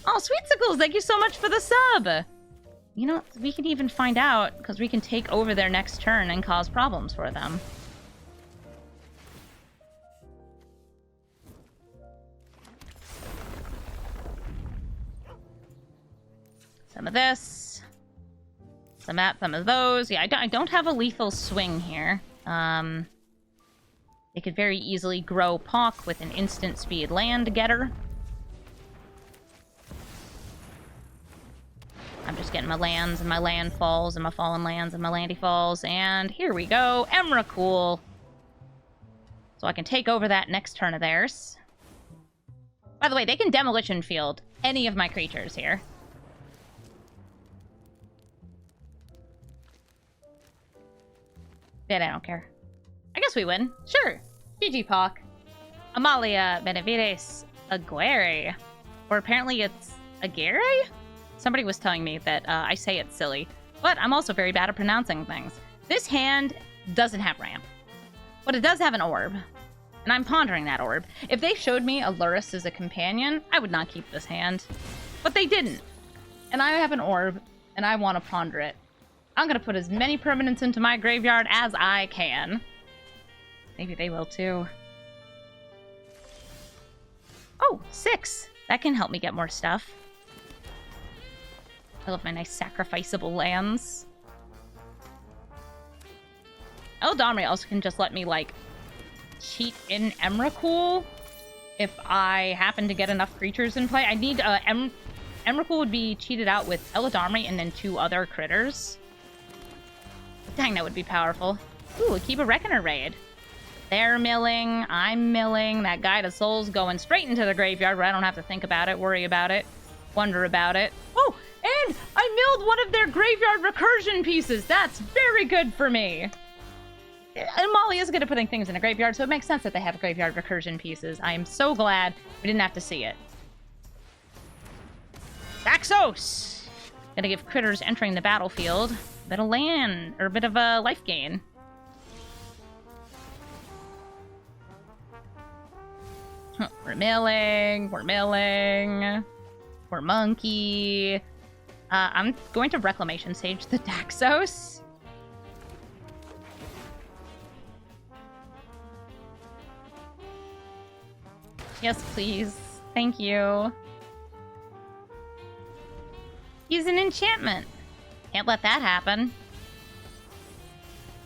[SPEAKER 1] Oh, Sweetsickles, thank you so much for the sub! You know, we can even find out, because we can take over their next turn and cause problems for them. Some of this. Some of those. Yeah, I don't have a lethal swing here. They could very easily grow Poq with an instant speed land getter. I'm just getting my lands and my landfalls and my fallen lands and my landy falls. And here we go. Emrakul. So I can take over that next turn of theirs. By the way, they can Demolition Field any of my creatures here. But I don't care. I guess we win. Sure. GG Poq. Amalia, Benavides, Aguirre. Or apparently it's Aguirre? Somebody was telling me that I say it silly. But I'm also very bad at pronouncing things. This hand doesn't have ramp. But it does have an orb. And I'm pondering that orb. If they showed me a Lurrus as a companion, I would not keep this hand. But they didn't. And I have an orb, and I want to ponder it. I'm going to put as many permanents into my graveyard as I can. Maybe they will too. Oh, 6. That can help me get more stuff. I love my nice sacrificable lands. Eldamri also can just let me, like, cheat in Emrakul if I happen to get enough creatures in play. I need, Emrakul would be cheated out with Eldamri and then 2 other critters. Dang, that would be powerful. Ooh, keep a Reckoner raid. They're milling, I'm milling. That Guide of Souls going straight into the graveyard where I don't have to think about it, worry about it, wonder about it. Oh, and I milled one of their graveyard recursion pieces. That's very good for me. Amalia is good at putting things in a graveyard, so it makes sense that they have graveyard recursion pieces. I am so glad we didn't have to see it. Daxos! Gonna give critters entering the battlefield a bit of land, or a bit of a life gain. We're milling, we're monkey. I'm going to Reclamation Sage the Daxos. Yes, please. Thank you. He's an enchantment. Can't let that happen.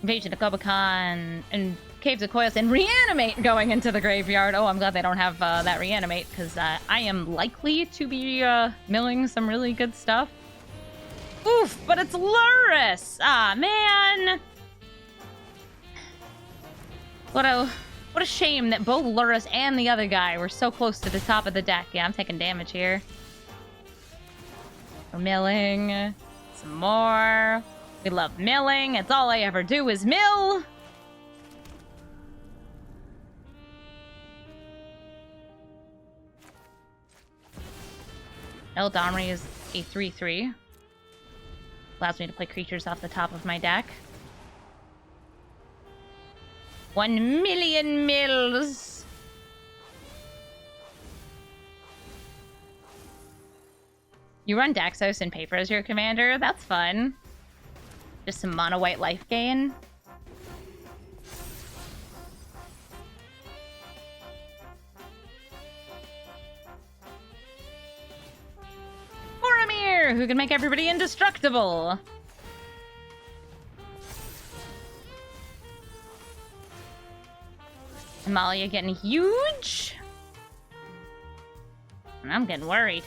[SPEAKER 1] Invasion of Kobakan and Caves of Koios and Reanimate going into the graveyard. Oh, I'm glad they don't have that Reanimate, because I am likely to be milling some really good stuff. Oof, but it's Lurrus! Ah, man! What a shame that both Lurrus and the other guy were so close to the top of the deck. Yeah, I'm taking damage here. We're milling. Some more. We love milling. It's all I ever do is mill. Eldamri is a 3/3. Allows me to play creatures off the top of my deck. 1 million mills. You run Daxos and Paper as your commander? That's fun. Just some mono white life gain. Boromir, who can make everybody indestructible. Amalia getting huge. And I'm getting worried.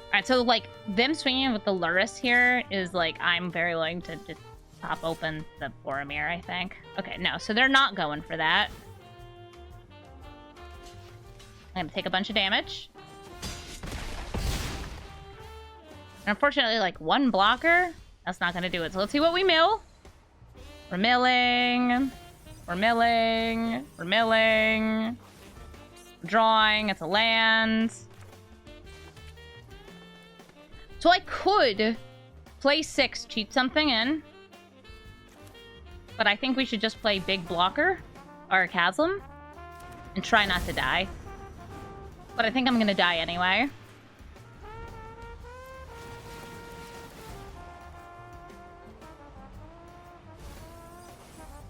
[SPEAKER 1] Alright, so, like, them swinging with the Lurrus here is, like, I'm very willing to just pop open the Boromir, I think. Okay, no, so they're not going for that. I'm gonna take a bunch of damage. And unfortunately, like, one blocker, that's not gonna do it. So let's see what we mill. We're milling. We're milling. We're milling. Drawing. It's a land. So I could play 6, cheat something in. But I think we should just play big blocker or chasm and try not to die. But I think I'm gonna die anyway.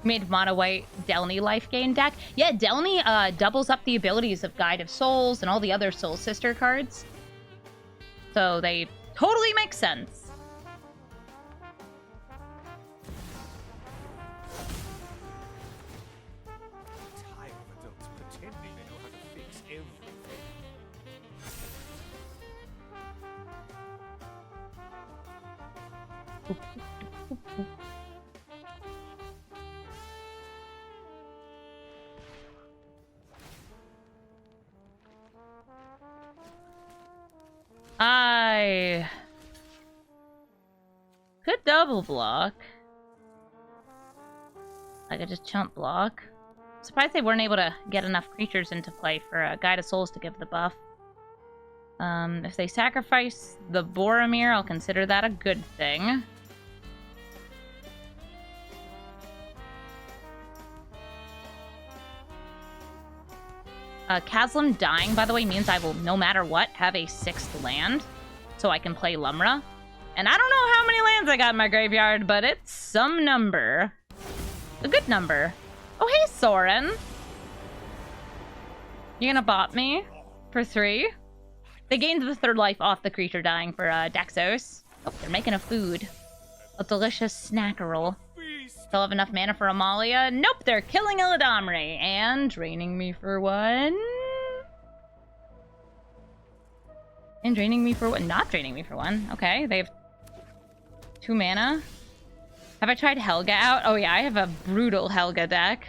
[SPEAKER 1] Made mono white Delny life gain deck. Yeah, Delny doubles up the abilities of Guide of Souls and all the other Soul Sister cards. So they totally make sense.
[SPEAKER 2] Tired of adults pretending they know how to fix everything.
[SPEAKER 1] I could double block. I could just chump block. Surprised they weren't able to get enough creatures into play for a Guide of Souls to give the buff. If they sacrifice the Boromir, I'll consider that a good thing. Chasm dying, by the way, means I will, no matter what, have a 6th land. So I can play Lumra. And I don't know how many lands I got in my graveyard, but it's some number. A good number. Oh, hey, Soren. You gonna bot me for 3? They gained the 3rd life off the creature dying for Daxos. Oh, they're making a food. A delicious snackerel. Still have enough mana for Amalia? Nope, they're killing Illidanri and draining me for 1. And draining me for 1. Not draining me for 1. Okay, they have 2 mana. Have I tried Helga out? Oh yeah, I have a brutal Helga deck.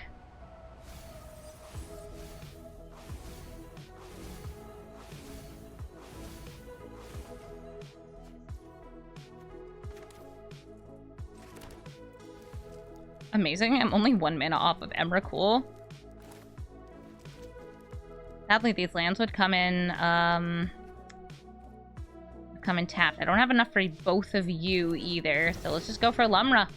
[SPEAKER 1] Amazing. I'm only 1 mana off of Emrakul. Sadly, these lands would come in tapped. I don't have enough for both of you either, so let's just go for Lumra.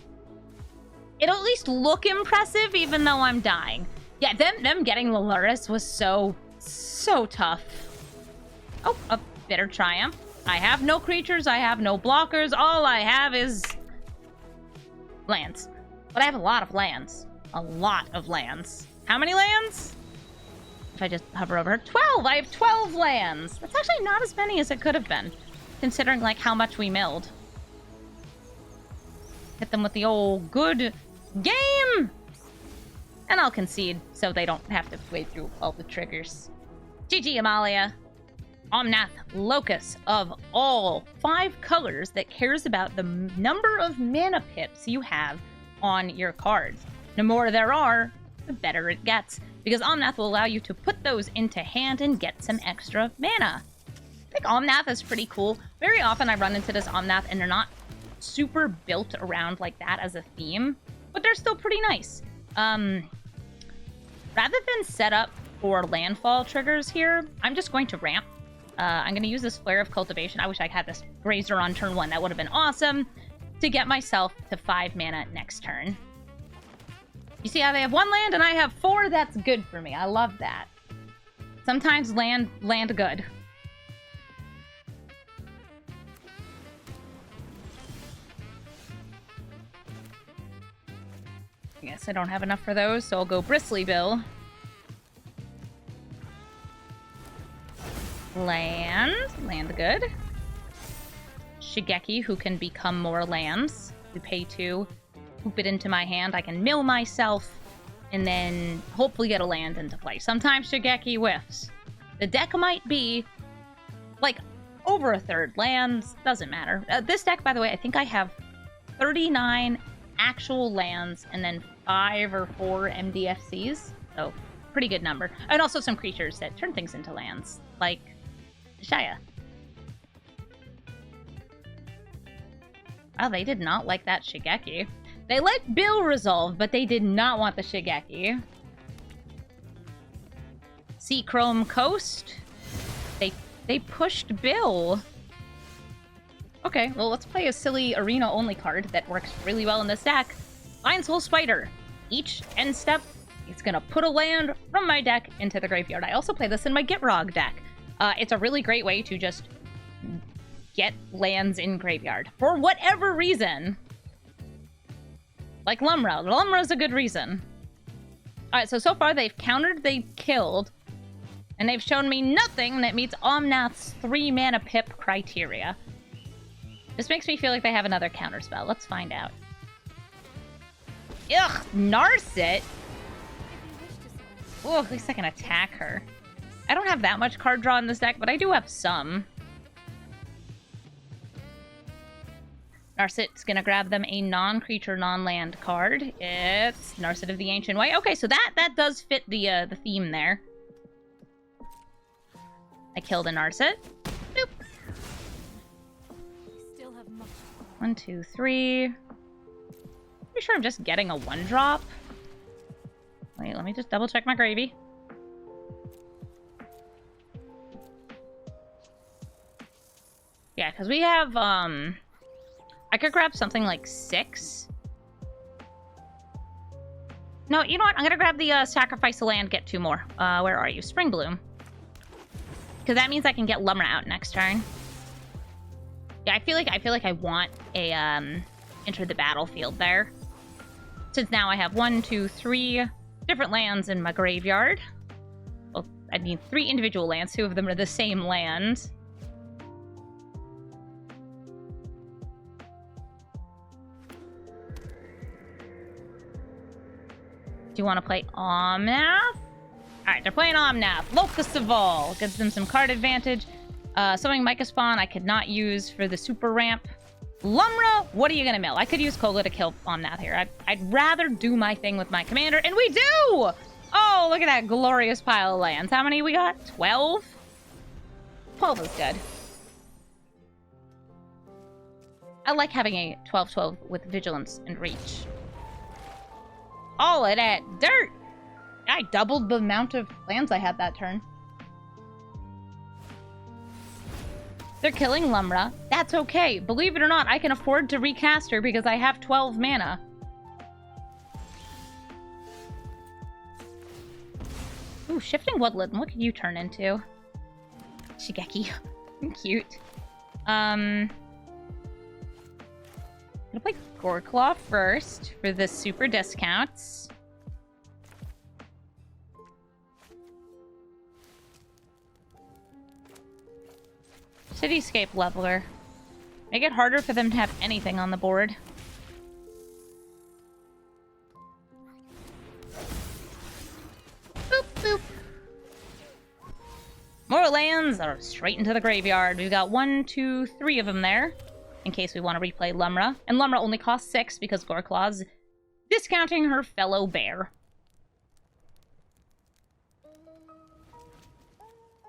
[SPEAKER 1] It'll at least look impressive, even though I'm dying. Yeah, them getting the Lurrus was so tough. Oh, a bitter triumph. I have no creatures, I have no blockers, all I have is lands. But I have a lot of lands. A lot of lands. How many lands? If I just hover over 12! I have 12 lands! That's actually not as many as it could have been, considering, like, how much we milled. Hit them with the old good game! And I'll concede, so they don't have to wade through all the triggers. GG, Amalia. Omnath, Locus of All. 5 colors that cares about the number of mana pips you have on your cards. The more there are, the better it gets, because Omnath will allow you to put those into hand and get some extra mana. I think Omnath is pretty cool. Very often I run into this Omnath and they're not super built around like that as a theme, but they're still pretty nice. Rather than set up for landfall triggers here, I'm just going to ramp. I'm going to use this Flare of Cultivation. I wish I had this Grazer on turn 1. That would have been awesome. To get myself to 5 mana next turn. You see how they have 1 land and I have 4? That's good for me. I love that. Sometimes land good. I guess I don't have enough for those, so I'll go Bristly Bill. Land good. Shigeki, who can become more lands. We pay 2, hoop it into my hand. I can mill myself, and then hopefully get a land into play. Sometimes Shigeki whiffs. The deck might be, like, over a third lands. Doesn't matter. This deck, by the way, I think I have 39 actual lands, and then 5 or 4 MDFCs. So, pretty good number. And also some creatures that turn things into lands, like Shaya. Oh, they did not like that Shigeki. They let Bill resolve, but they did not want the Shigeki. Sea Chrome Coast. They pushed Bill. Okay, well, let's play a silly arena-only card that works really well in this deck. Lion's Soul Spider. Each end step, it's gonna put a land from my deck into the graveyard. I also play this in my Gitrog deck. It's a really great way to just get lands in graveyard. For whatever reason. Like Lumra. Lumra's a good reason. Alright, so far they've countered, they've killed, and they've shown me nothing that meets Omnath's 3-mana pip criteria. This makes me feel like they have another counterspell. Let's find out. Ugh, Narset? Oh, at least I can attack her. I don't have that much card draw in this deck, but I do have some. Narset's gonna grab them a non-creature, non-land card. It's Narset of the Ancient Way. Okay, so that does fit the theme there. I killed a Narset. Boop. 1, 2, 3. Pretty sure I'm just getting a 1-drop. Wait, let me just double check my gravy. Yeah, because we have, I could grab something like 6. No, you know what? I'm gonna grab the, sacrifice a land, get 2 more. Where are you? Spring Bloom. Because that means I can get Lumra out next turn. Yeah, I feel like I want a, enter the battlefield there. Since now I have 1, 2, 3 different lands in my graveyard. Well, I mean 3 individual lands. 2 of them are the same land. Do you want to play Omnath? Alright, they're playing Omnath. Locus of All. Gives them some card advantage. Summoning Micah Spawn I could not use for the super ramp. Lumra, what are you gonna mill? I could use Koga to kill Omnath here. I'd rather do my thing with my commander, and we do! Oh, look at that glorious pile of lands. How many we got? 12? 12 is good. I like having a 12-12 with Vigilance and Reach. All of that dirt! I doubled the amount of lands I had that turn. They're killing Lumra. That's okay. Believe it or not, I can afford to recast her because I have 12 mana. Ooh, Shifting Woodland. What could you turn into? Shigeki. Cute. I'm gonna play Goreclaw first for the super discounts. Cityscape Leveler. Make it harder for them to have anything on the board. Boop, boop. More lands are straight into the graveyard. We've got 1, 2, 3 of them there, in case we want to replay Lumra. And Lumra only costs 6 because Goreclaw's discounting her fellow bear.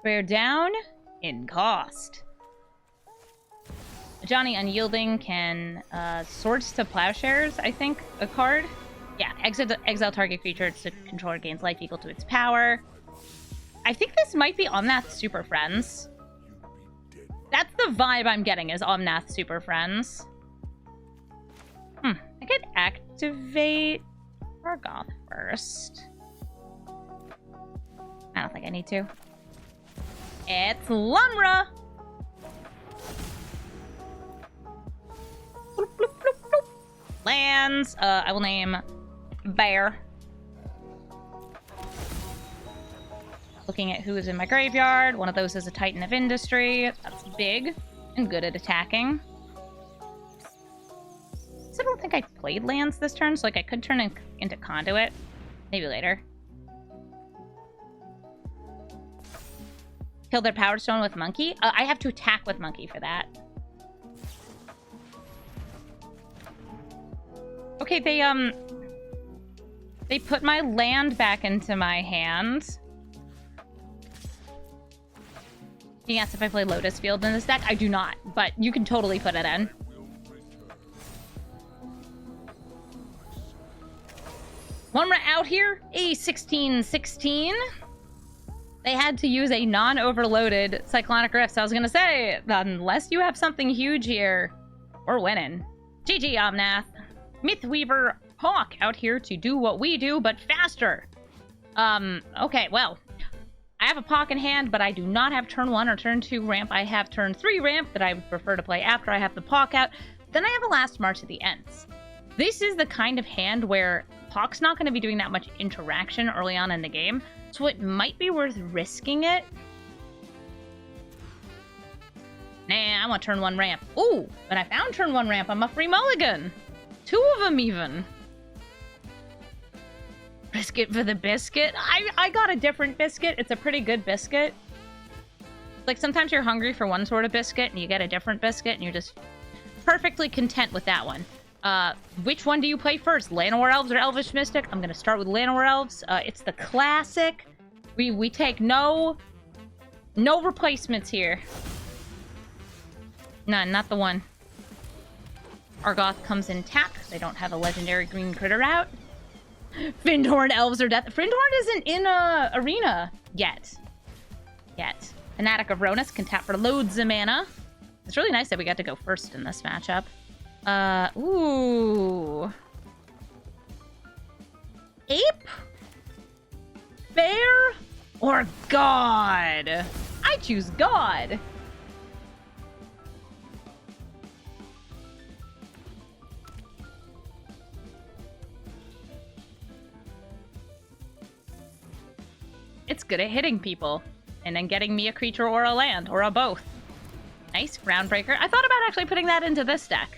[SPEAKER 1] Bear down in cost. Johnny Unyielding can Swords to Plowshares, I think, a card. Yeah, exile target creature to controller gains life equal to its power. I think this might be Omnath Super Friends. That's the vibe I'm getting, is Omnath Super Friends. I could activate Argoth first. I don't think I need to. It's Lumra! Bloop, bloop, bloop, bloop. Lands. I will name bear. Looking at who is in my graveyard. One of those is a Titan of Industry. That's big and good at attacking. So I don't think I played lands this turn, so like I could turn it into Conduit. Maybe later. Kill their Power Stone with Monkey? I have to attack with Monkey for that. Okay, they put my land back into my hand. You asked if I play Lotus Field in this deck. I do not, but you can totally put it in. Lumra out here, a 16-16. They had to use a non-overloaded Cyclonic Rift. So I was gonna say, unless you have something huge here, we're winning. GG, Omnath. Mythweaver Poq out here to do what we do, but faster. Okay, well, I have a Poq in hand, but I do not have turn 1 or turn 2 ramp. I have turn 3 ramp that I would prefer to play after I have the Poq out. Then I have a Last March of the Ents. This is the kind of hand where Poq's not going to be doing that much interaction early on in the game, so it might be worth risking it. Nah, I want turn 1 ramp. Ooh, but I found turn 1 ramp. I'm a free mulligan. 2 of them even. Biscuit for the biscuit. I got a different biscuit. It's a pretty good biscuit. Like sometimes you're hungry for one sort of biscuit and you get a different biscuit and you're just perfectly content with that one. Which one do you play first? Llanowar Elves or Elvish Mystic? I'm gonna start with Llanowar Elves. It's the classic. We take no replacements here. None, not the one. Argoth comes in tap. They don't have a legendary green critter out. Fyndhorn Elves are death. Fyndhorn isn't in arena yet. Fanatic of Ronus can tap for loads of mana. It's really nice that we got to go first in this matchup. Ooh. Ape? Bear? Or God? I choose God. It's good at hitting people, and then getting me a creature or a land, or a both. Nice, Groundbreaker. I thought about actually putting that into this deck.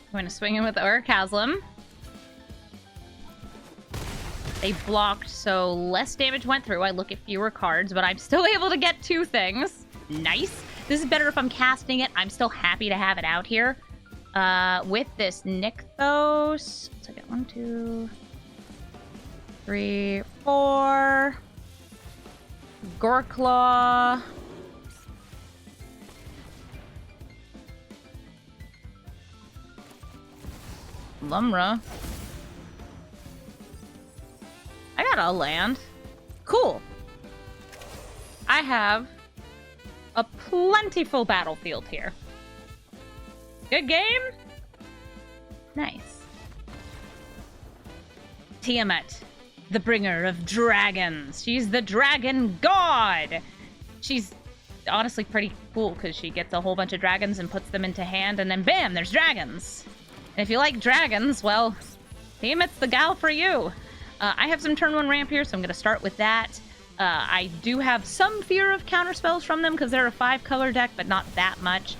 [SPEAKER 1] I'm going to swing in with Orichalcum. They blocked, so less damage went through. I look at fewer cards, but I'm still able to get 2 things. Nice. This is better if I'm casting it. I'm still happy to have it out here. With this Nykthos. Let's get 1, 2, 3, 4. Goreclaw. Lumra. I got a land. Cool. I have a plentiful battlefield here. Good game? Nice. Tiamat, the bringer of dragons. She's the dragon god. She's honestly pretty cool because she gets a whole bunch of dragons and puts them into hand, and then bam, there's dragons. And if you like dragons, well, Tiamat's the gal for you. I have some turn 1 ramp here, so I'm going to start with that. I do have some fear of counterspells from them because they're a 5-color deck, but not that much.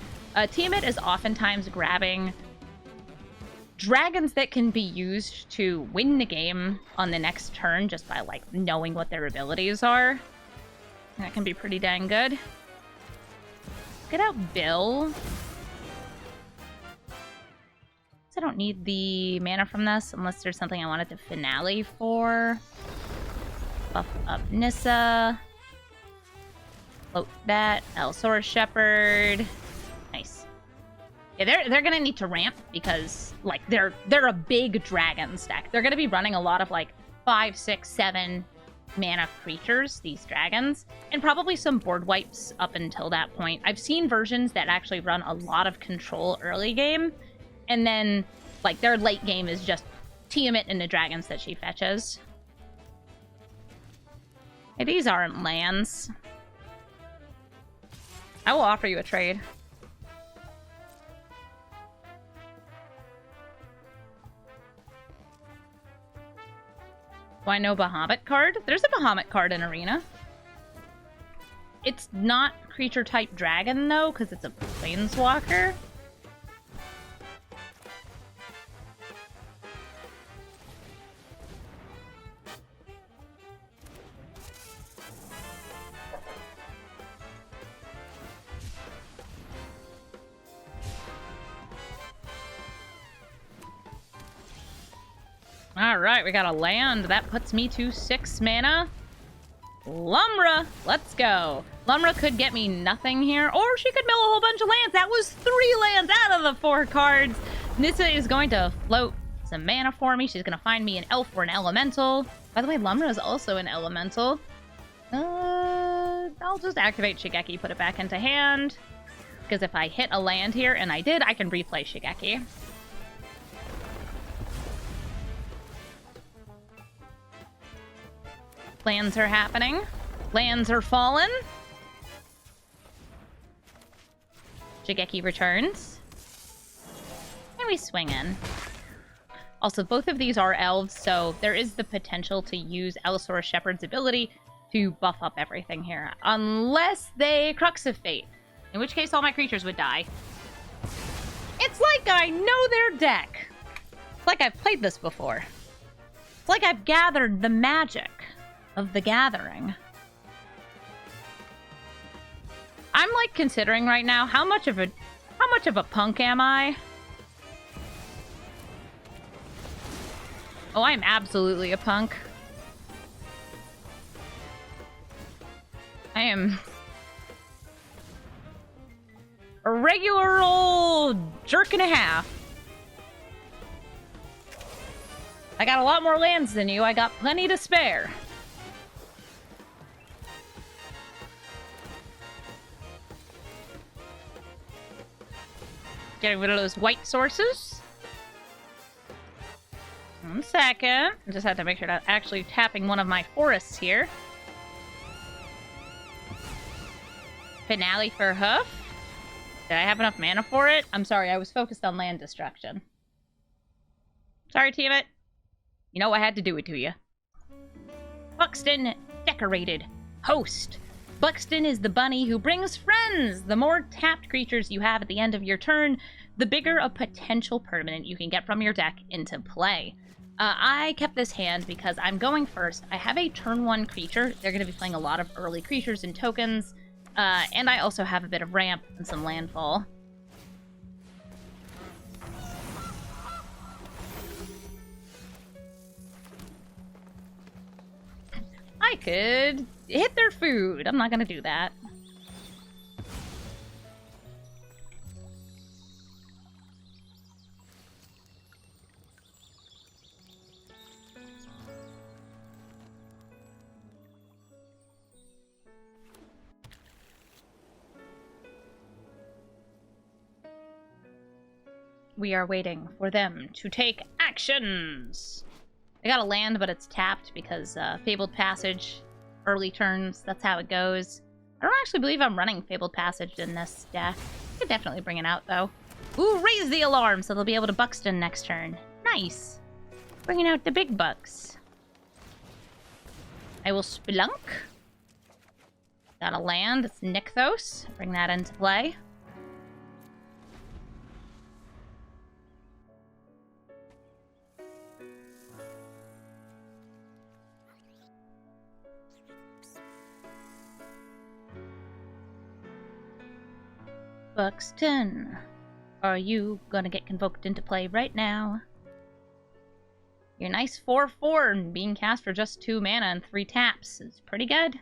[SPEAKER 1] Tiamat is oftentimes grabbing dragons that can be used to win the game on the next turn just by, like, knowing what their abilities are. That can be pretty dang good. Get out Bill. I don't need the mana from this unless there's something I wanted to finale for. Buff up Nissa. Float that. Allosaurus Shepherd. Nice. Yeah, they're gonna need to ramp because like they're a big dragon stack. They're gonna be running a lot of like 5, 6, 7 mana creatures, these dragons, and probably some board wipes up until that point. I've seen versions that actually run a lot of control early game, and then like their late game is just Tiamat and the dragons that she fetches. Hey, these aren't lands. I will offer you a trade. Do I know Bahamut card? There's a Bahamut card in Arena. It's not creature type dragon though, because it's a planeswalker. Alright, we got a land. That puts me to 6 mana. Lumra! Let's go. Lumra could get me nothing here, or she could mill a whole bunch of lands. That was 3 lands out of the 4 cards. Nissa is going to float some mana for me. She's going to find me an elf or an elemental. By the way, Lumra is also an elemental. I'll just activate Shigeki, put it back into hand. Because if I hit a land here, and I did, I can replay Shigeki. Lands are happening. Lands are fallen. Shigeki returns. And we swing in. Also, both of these are elves, so there is the potential to use Allosaurus Shepherd's ability to buff up everything here. Unless they Crux of Fate. In which case, all my creatures would die. It's like I know their deck. It's like I've played this before. It's like I've gathered the magic of the gathering. I'm like considering right now how much of a punk am I? Oh, I'm absolutely a punk. I am a regular old jerk and a half. I got a lot more lands than you. I got plenty to spare. Getting rid of those white sources. 1 second. I just had to make sure that actually tapping one of my forests here. Finale for Hoof. Did I have enough mana for it? I'm sorry, I was focused on land destruction. Sorry, Tiamat. You know I had to do it to you. Buxton, decorated host. Buxton is the bunny who brings friends. The more tapped creatures you have at the end of your turn, the bigger a potential permanent you can get from your deck into play. I kept this hand because I'm going first. I have a turn 1 creature. They're going to be playing a lot of early creatures and tokens. And I also have a bit of ramp and some landfall. I could hit their food. I'm not gonna do that. We are waiting for them to take actions. I got a land, but it's tapped because Fabled Passage, early turns, that's how it goes. I don't actually believe I'm running Fabled Passage in this deck. I could definitely bring it out, though. Ooh, raise the alarm so they'll be able to Buxton next turn. Nice. Bringing out the big bucks. I will Splunk. Got a land, it's Nykthos. Bring that into play. Buxton, are you gonna get convoked into play right now? Your nice 4/4 and being cast for just 2 mana and 3 taps is pretty good.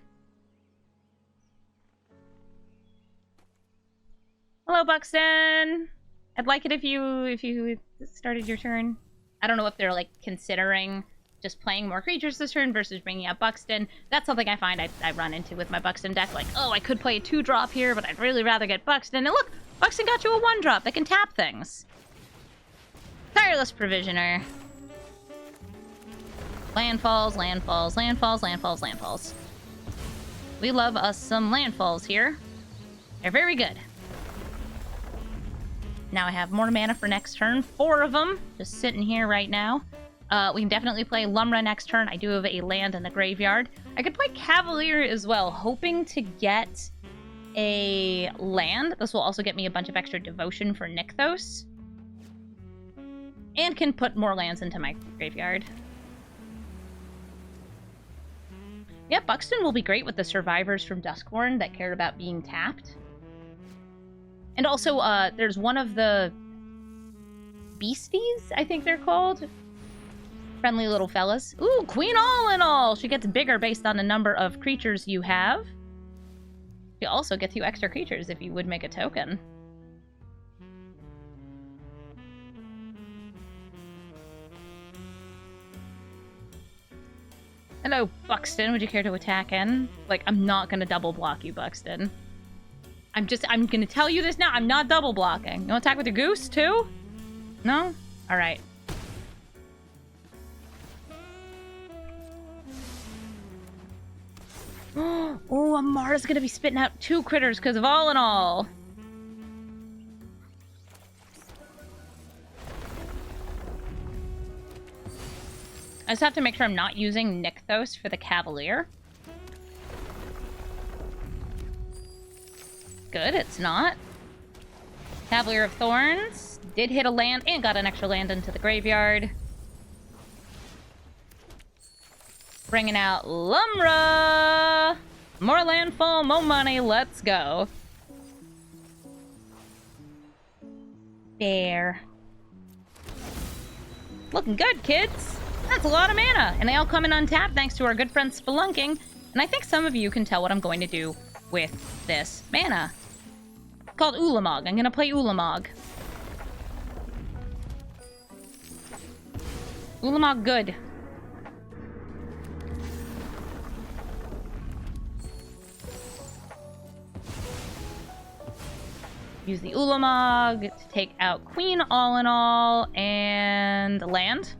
[SPEAKER 1] Hello, Buxton. I'd like it if you started your turn. I don't know if they're like considering just playing more creatures this turn versus bringing out Buxton. That's something I find I run into with my Buxton deck. Like, oh, I could play a 2-drop here, but I'd really rather get Buxton. And look, Buxton got you a 1-drop that can tap things. Tireless Provisioner. Landfalls, landfalls, landfalls, landfalls, landfalls. We love us some landfalls here. They're very good. Now I have more mana for next turn. 4 of them, just sitting here right now. We can definitely play Lumra next turn. I do have a land in the graveyard. I could play Cavalier as well, hoping to get a land. This will also get me a bunch of extra devotion for Nykthos. And can put more lands into my graveyard. Yeah, Buxton will be great with the survivors from Duskborn that cared about being tapped. And also, there's one of the beasties, I think they're called. Friendly little fellas. Ooh, Queen All in All! She gets bigger based on the number of creatures you have. She also gets you extra creatures if you would make a token. Hello, Buxton. Would you care to attack in? Like, I'm not gonna double block you, Buxton. I'm gonna tell you this now. I'm not double blocking. You wanna attack with your goose, too? No? Alright. Oh, Amara's gonna be spitting out 2 critters because of All in All. I just have to make sure I'm not using Nykthos for the Cavalier. Good, it's not. Cavalier of Thorns did hit a land and got an extra land into the graveyard. Bringing out Lumra! More landfall, more money, let's go. There. Looking good, kids. That's a lot of mana, and they all come in untapped thanks to our good friend Spelunking. And I think some of you can tell what I'm going to do with this mana. It's called Ulamog. I'm gonna play Ulamog. Ulamog good. Use the Ulamog to take out Queen All in All and land.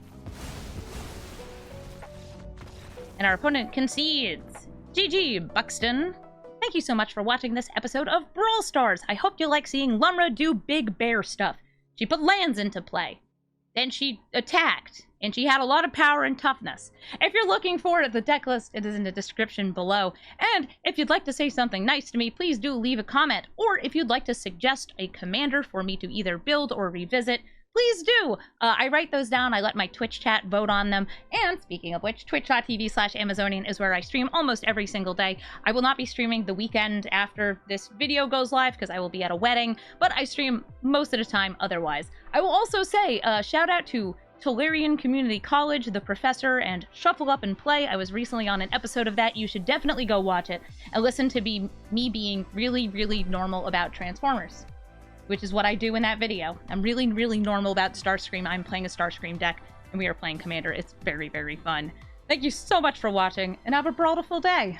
[SPEAKER 1] And our opponent concedes. GG, Buxton. Thank you so much for watching this episode of Brawl Stars. I hope you like seeing Lumra do big bear stuff. She put lands into play. Then she attacked, and she had a lot of power and toughness. If you're looking for the deck list, it is in the description below. And if you'd like to say something nice to me, please do leave a comment. Or if you'd like to suggest a commander for me to either build or revisit, please do! I write those down, I let my Twitch chat vote on them, and speaking of which, twitch.tv/Amazonian is where I stream almost every single day. I will not be streaming the weekend after this video goes live, because I will be at a wedding, but I stream most of the time otherwise. I will also say, shout out to Tolarian Community College, The Professor, and Shuffle Up and Play. I was recently on an episode of that. You should definitely go watch it, and listen to me being really, really normal about Transformers. Which is what I do in that video. I'm really, really normal about Starscream. I'm playing a Starscream deck, and we are playing Commander. It's very, very fun. Thank you so much for watching, and have a brawlful day!